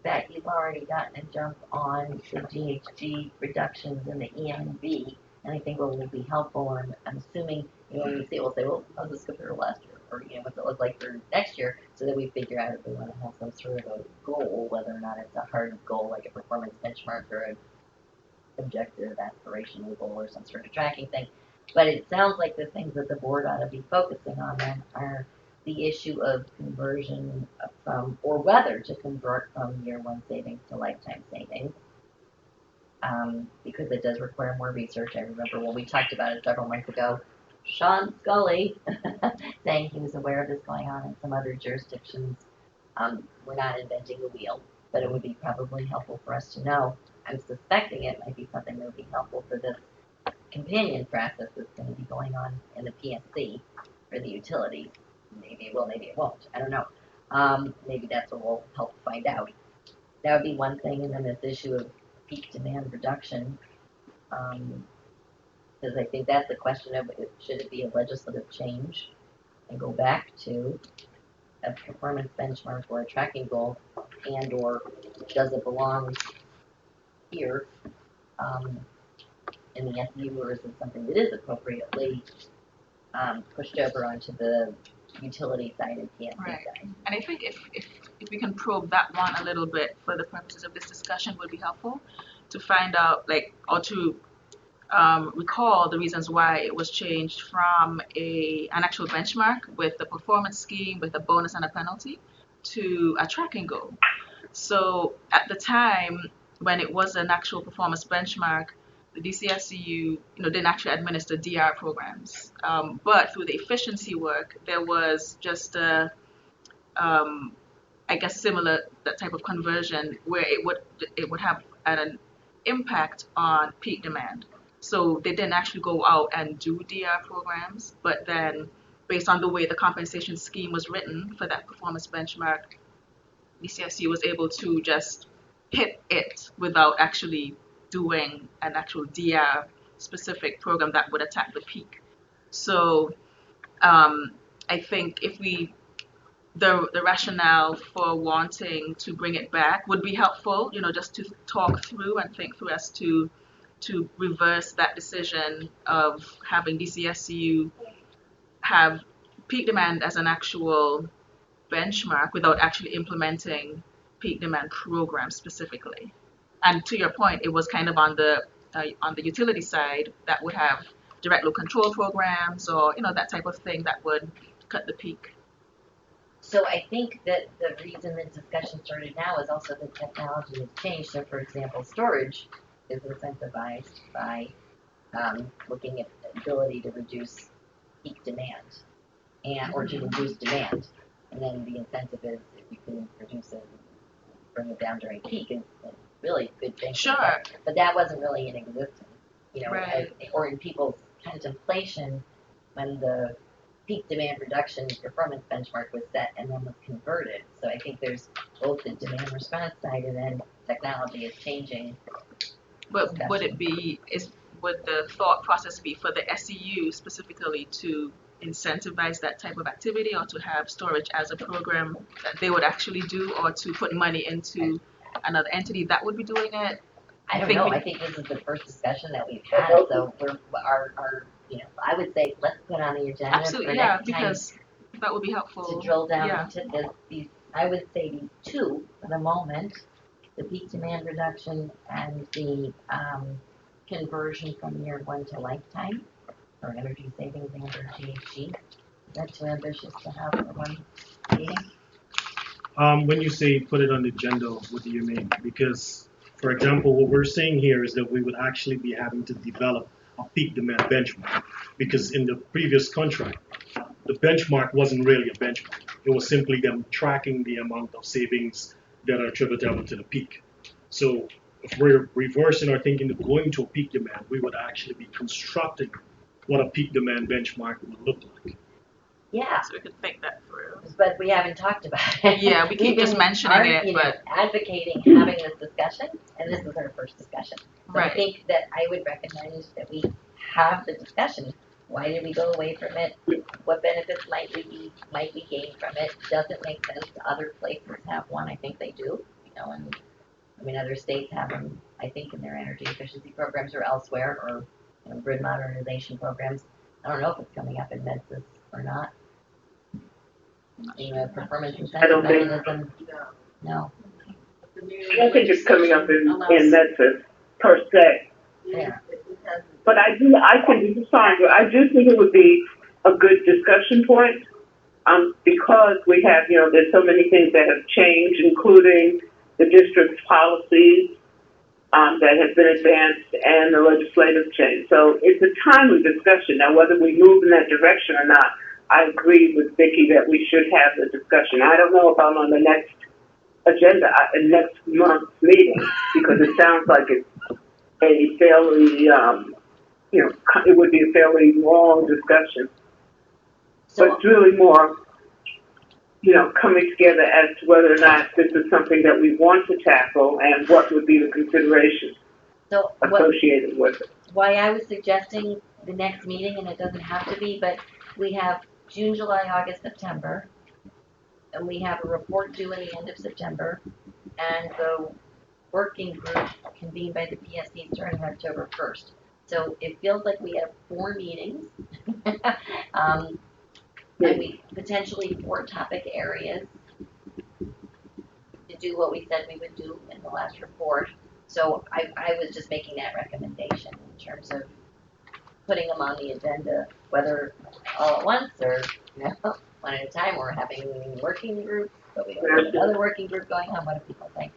that you've already gotten a jump on the GHG reductions in the EMV, and I think what will be helpful, and I'm assuming, when we see it, we'll say, well, how's this compare to last year? Or, what's it look like for next year, so that we figure out if we want to have some sort of a goal, whether or not it's a hard goal, like a performance benchmark, or an objective, aspirational goal, or some sort of tracking thing. But it sounds like the things that the board ought to be focusing on then are the issue of conversion from, or whether to convert from year one savings to lifetime savings. Because it does require more research. I remember when we talked about it several months ago, Sean Scully saying he was aware of this going on in some other jurisdictions We're not inventing the wheel, but it would be probably helpful for us to know. I'm suspecting it might be something that would be helpful for this companion process that's going to be going on in the PSC for the utilities. Maybe it will, maybe it won't. I don't know. Maybe that's what we'll help find out. That would be one thing, and then this issue of peak demand reduction, because I think that's the question of should it be a legislative change and go back to a performance benchmark or a tracking goal, and or does it belong here in the SU, or is it something that is appropriately pushed over onto the utility side and PSC Right. side? And I think if we can probe that one a little bit for the purposes of this discussion would be helpful to find out, like, or to recall the reasons why it was changed from an actual benchmark with the performance scheme with a bonus and a penalty to a tracking goal. So at the time when it was an actual performance benchmark, the DCSCU, didn't actually administer DR programs, but through the efficiency work, there was just a, I guess, similar that type of conversion where it would have an impact on peak demand. So they didn't actually go out and do DR programs, but then based on the way the compensation scheme was written for that performance benchmark, DCSCU was able to just hit it without actually doing an actual DR specific program that would attack the peak. So I think if the rationale for wanting to bring it back would be helpful, just to talk through and think through as to reverse that decision of having DCSCU have peak demand as an actual benchmark without actually implementing peak demand programs specifically. And to your point, it was kind of on the utility side that would have direct load control programs or that type of thing that would cut the peak. So I think that the reason the discussion started now is also the technology has changed. So for example, storage is incentivized by looking at the ability to reduce peak demand or to reduce demand. And then the incentive is if you can reduce it, bring it down during peak, is a really good thing. Sure. But that wasn't really in existence, Right. or in people's contemplation when the peak demand reduction performance benchmark was set and then was converted. So I think there's both the demand response side and then technology is changing. But would the thought process be for the SEU specifically to incentivize that type of activity, or to have storage as a program that they would actually do, or to put money into another entity that would be doing it? I don't know. I think this is the first discussion that we've had, so I would say let's put on the agenda Absolutely, for yeah, next time because that would be helpful to drill down yeah. into these. I would say these two for the moment: the peak demand reduction and the conversion from year one to lifetime for energy savings and or GHG. Is that too ambitious to have for one meeting? When you say put it on the agenda, what do you mean? Because, for example, what we're saying here is that we would actually be having to develop a peak demand benchmark, because in the previous contract, the benchmark wasn't really a benchmark. It was simply them tracking the amount of savings that are attributable to the peak. So if we're reversing our thinking of going to a peak demand, we would actually be constructing what a peak demand benchmark would look like. Yeah. So we could think that through. But we haven't talked about it. Yeah, we keep just mentioning it, but advocating having this discussion, and this is our first discussion. So right. I think that I would recognize that we have the discussion. Why did we go away from it? What benefits might we gain from it? Does it make sense? Other places have one. I think they do. And other states have them. I think in their energy efficiency programs or elsewhere, or grid modernization programs. I don't know if it's coming up in MedSys or not. Performance incentive mechanism. No. I don't think it's coming up in MedSys per se. Yeah. But I think this is Sandra. I do think it would be a good discussion point, because we have, there's so many things that have changed, including the district's policies that have been advanced and the legislative change. So it's a timely discussion. Now, whether we move in that direction or not, I agree with Vicki that we should have the discussion. I don't know about on the next agenda, next month's meeting, because it sounds like it's a fairly, it would be a fairly long discussion. But it's really more, coming together as to whether or not this is something that we want to tackle and what would be the considerations associated with it. Why I was suggesting the next meeting, and it doesn't have to be, but we have June, July, August, September, and we have a report due at the end of September, and the working group convened by the PSC starting October 1st. So it feels like we have 4 meetings, and we potentially 4 topic areas to do what we said we would do in the last report. So I was just making that recommendation in terms of putting them on the agenda, whether all at once or one at a time. We're having working groups, but we have another working group going on. What do people think?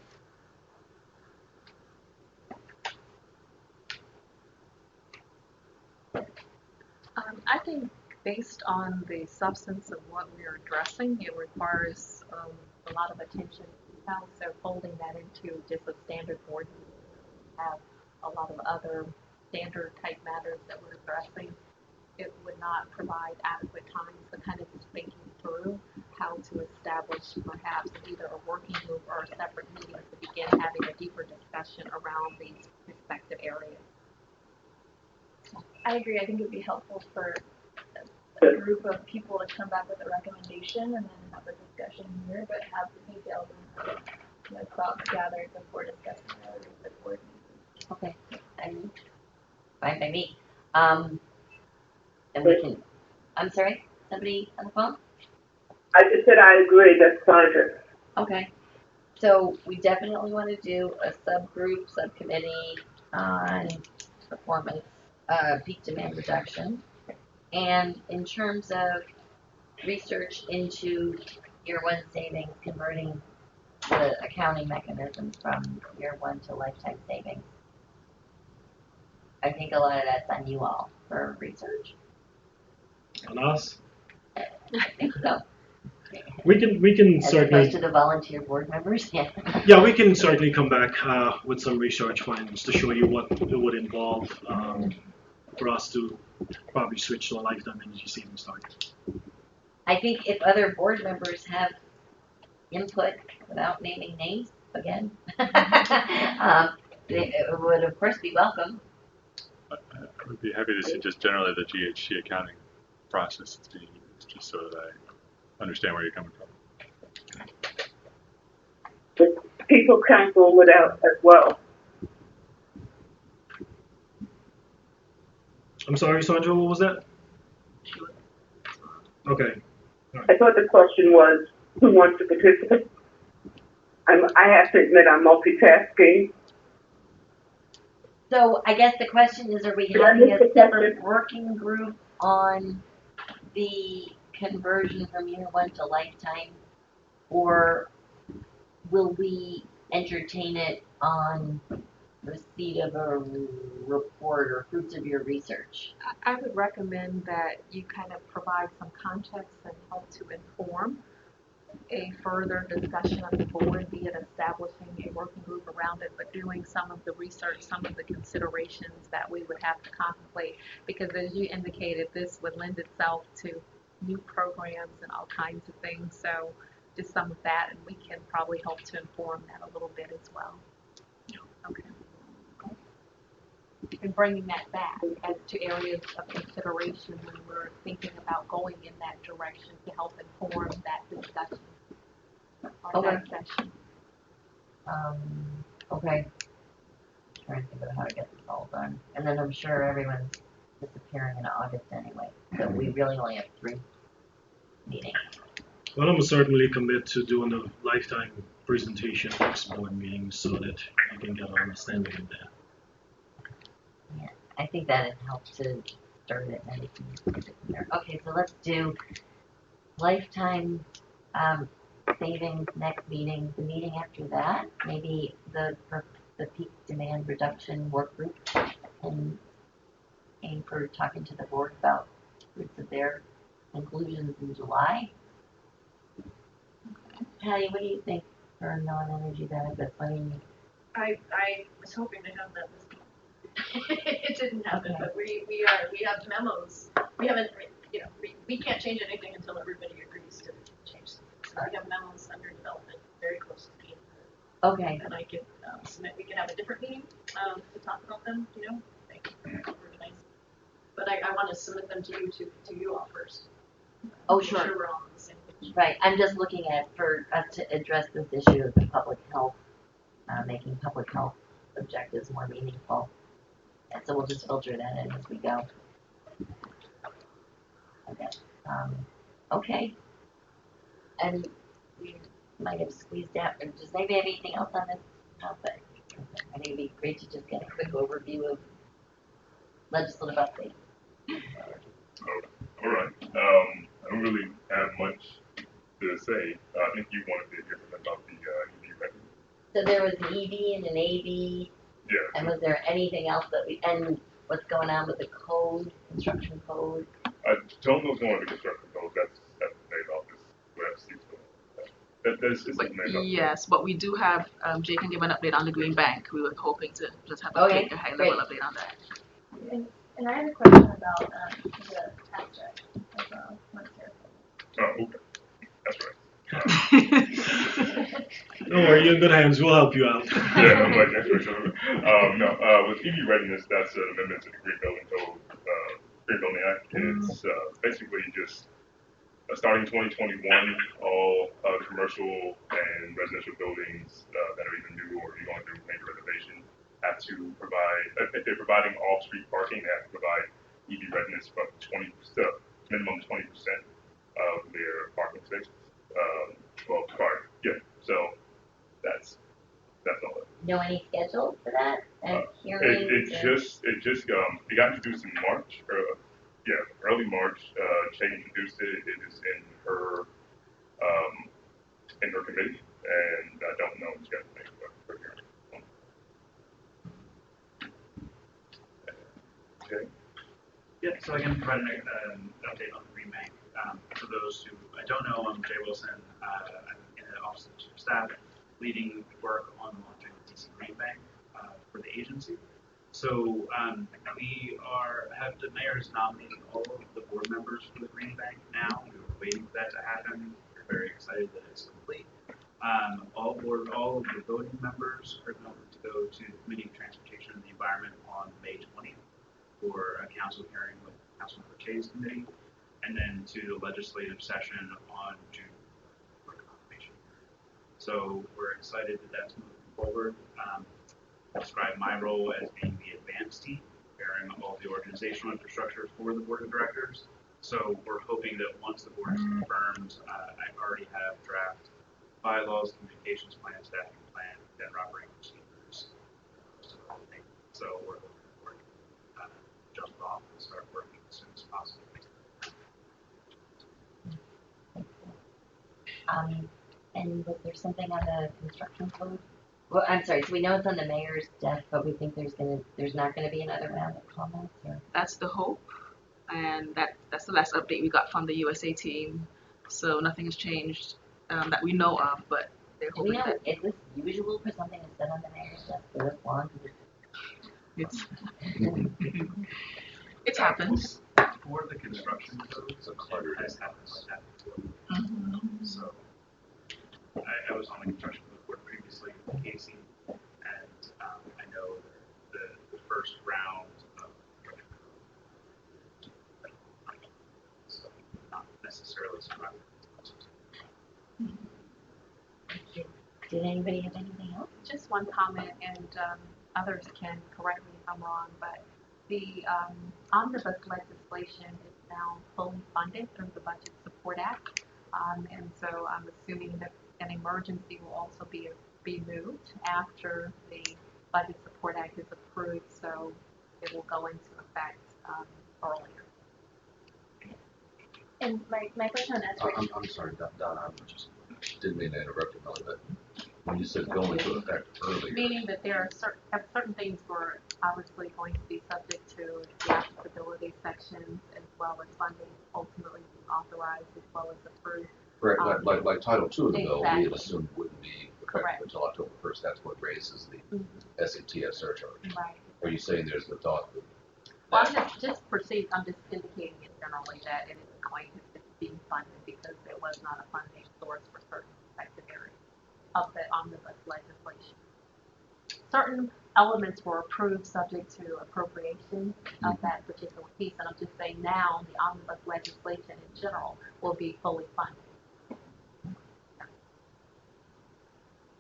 I think based on the substance of what we are addressing, it requires a lot of attention. So folding that into just a standard board meeting, have a lot of other standard type matters that we're addressing, it would not provide adequate time to kind of just thinking through how to establish perhaps either a working group or a separate meeting to begin having a deeper discussion around these respective areas. I agree. I think it would be helpful for a group of people to come back with a recommendation and then have a discussion here, but have the details and thoughts gathered before discussing the board meeting. Okay, I'm fine by me. And we can. I'm sorry. Somebody on the phone? I just said I agree. That's fine. Okay. So we definitely want to do a subcommittee on performance, peak demand reduction. And in terms of research into year 1 savings, converting the accounting mechanism from year 1 to lifetime savings. I think a lot of that's on you all for research. On us? I think so. We can As certainly. opposed to the volunteer board members, yeah. Yeah, we can certainly come back with some research findings to show you what it would involve for us to probably switch to a lifetime energy savings target. I think if other board members have input without naming names again, it would of course be welcome. I would be happy to see just generally the GHG accounting process that's being used, just so that I understand where you're coming from. The people council would out as well. I'm sorry, Sandra, what was that? Okay. I thought the question was, who wants to participate? I have to admit I'm multitasking. So I guess the question is, are we having a separate working group on the conversion from year 1 to lifetime, or will we entertain it on receipt of a report or fruits of your research? I would recommend that you kind of provide some context and help to inform a further discussion of the board, be it establishing a working group around it, but doing some of the research, some of the considerations that we would have to contemplate, because as you indicated, this would lend itself to new programs and all kinds of things. So just some of that, and we can probably help to inform that a little bit as well. Okay. And bringing that back as to areas of consideration when we're thinking about going in that direction to help inform that discussion or that session. Okay. Trying to think of how to get this all done. And then I'm sure everyone's disappearing in August anyway. So we really only have 3 meetings. Well, I'm certainly commit to doing a lifetime presentation next board meeting so that you can get an understanding of that. Yeah, I think that would help to start it and okay, so let's do lifetime savings next meeting. The meeting after that, maybe the peak demand reduction work group and aim for talking to the board about fruits of their conclusions in July. Patty, what do you think for non-energy benefits? I mean, I was hoping to have that this month. It didn't happen, Okay. but we have memos. We haven't, we can't change anything until everybody agrees to change something. So we have memos under development, very close to being heard. okay, And I could submit, we could have a different meeting to talk about them, like organize. But I want to submit them to you all first. Oh, Make sure. Sure we're all on the same page. right. I'm just looking at for us to address this issue of the public health, making public health objectives more meaningful. And so we'll just filter that in as we go. Okay. Okay. And we might have squeezed out, or does anybody have anything else on this topic? I think it'd be great to just get a quick overview of legislative update. All right. I don't really have much to say. I think you wanted to hear something about the EV record. So there was an EV and an AV, Yeah. and was there anything else and what's going on with the code, construction code? I don't know what's going on with the construction code. That's the main office. That's the main office. Yes, but we do have, Jay can give an update on the Green Bank. We were hoping to just have Okay, a high level great. update on that. And I have a question about the tax check as well. Oh, okay. That's right. Don't worry, you're in good hands. We'll help you out. Yeah, I'm like, that's right. No, with EV readiness, that's an amendment to the Green Building Code, Green Building Act. It's basically just starting 2021, all commercial and residential buildings that are either new or you're going through major renovation have to provide, if they're providing off-street parking, they have to provide EV readiness from 20%, minimum 20% of their parking spaces. So that's all. Know any schedule for that? And It hearings? just got introduced in March. Early March. Shay introduced it. It is in her committee, and I don't know what's going to make for hearing. Okay. Yeah, so I can provide an update on the Green Bank. For those who I don't know, I'm Jay Wilson. I'm in the Office of Chief of Staff, leading work on launching the DC Green Bank for the agency. So the mayor has nominated all of the board members for the Green Bank now. We were waiting for that to happen. We're very excited that it's complete. All of the voting members are going to go to the Committee of Transportation and the Environment on May 20th for a council hearing with Councilmember Chay's committee, and then to the legislative session on June for a confirmation. So we're excited that that's moving forward. I describe my role as being the advance team, preparing all the organizational infrastructure for the board of directors. So we're hoping that once the board is confirmed, I already have draft bylaws, communications plan, staffing plan, and operating procedures. So we're looking forward to jump off and start working as soon as possible. And was there something on the construction code? Well, I'm sorry, so we know it's on the mayor's desk, but we think there's not gonna be another round of comments, or? That's the hope, and that's the last update we got from the USA team. So nothing has changed that we know of, but they're Do we hoping know, that is this usual for something to sit on the mayor's desk for this long? it happens. For the construction code, it has happened like that before. So I was on the construction code board previously with Casey, and I know the first round of construction code, so not necessarily surviving. Did anybody have anything else? Just one comment, and others can correct me if I'm wrong, but the omnibus legislation is now fully funded through the Budget Support Act, and so I'm assuming that an emergency will also be moved after the Budget Support Act is approved, so it will go into effect earlier. And my question on that. I'm sorry, Donna, I just didn't mean to interrupt you, Melly, but when you said go into effect earlier. Meaning that there are certain things were obviously going to be subject to the applicability sections as well as funding ultimately being authorized as well as approved. Correct, like Title II of the bill, we had Exactly. assumed wouldn't be Correct. effective until October 1st. That's what raises the SATF surcharge. Right. Are you saying there's the thought that? Well, I'm just perceived, I'm just indicating it generally that it is going to be funded because there was not a funding source for certain affected areas of the omnibus legislation. Certain elements were approved subject to appropriation of that particular piece, and I'm just saying now the omnibus legislation in general will be fully funded.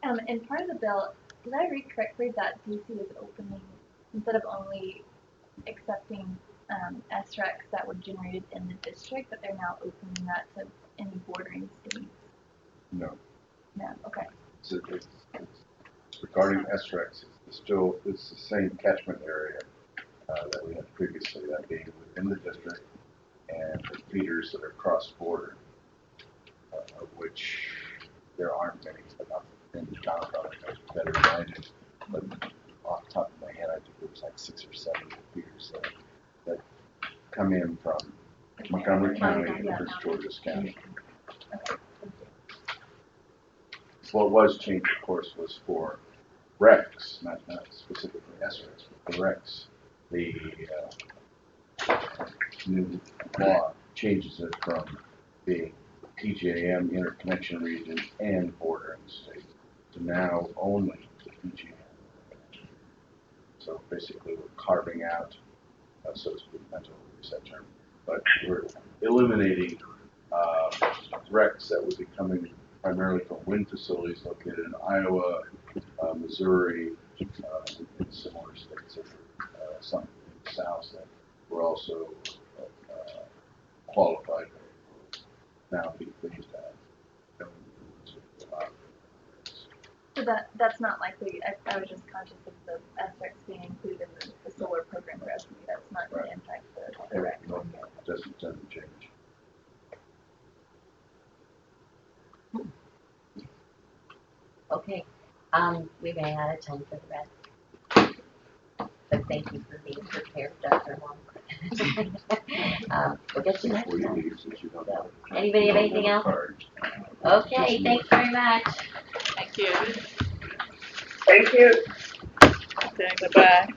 And part of the bill, did I read correctly that DC is opening, instead of only accepting SRECs that were generated in the district, that they're now opening that to any bordering cities? No. No, okay. So it's regarding SRECs, it's the same catchment area that we had previously, that being within the district and the feeders that are cross-border, of which there aren't many, enough in John probably knows better than I do, but off the top of my head, I think it was like 6 or 7 feeders that come in from Montgomery County and Prince George's County. What was changed, of course, was for RECs, not specifically SRECs, but for RECs. The new law changes it from being PJM interconnection region and bordering states to now only the PJM. So basically, we're carving out, so to speak, not to use that term, but we're eliminating RECs that would be coming primarily from wind facilities located in Iowa, Missouri, and similar states that are some in the south that were also qualified for now being phased out. So that's not likely. I was just conscious of the SRECs being included in the solar program revenue. That's not going to impact the REC. No, it doesn't change. Okay, we ran out of time for the rest. But thank you for being prepared, Dr. Long. We'll get you next time. So, anybody have anything else? Okay, thanks very much. Thank you. Thank you. Okay, bye-bye.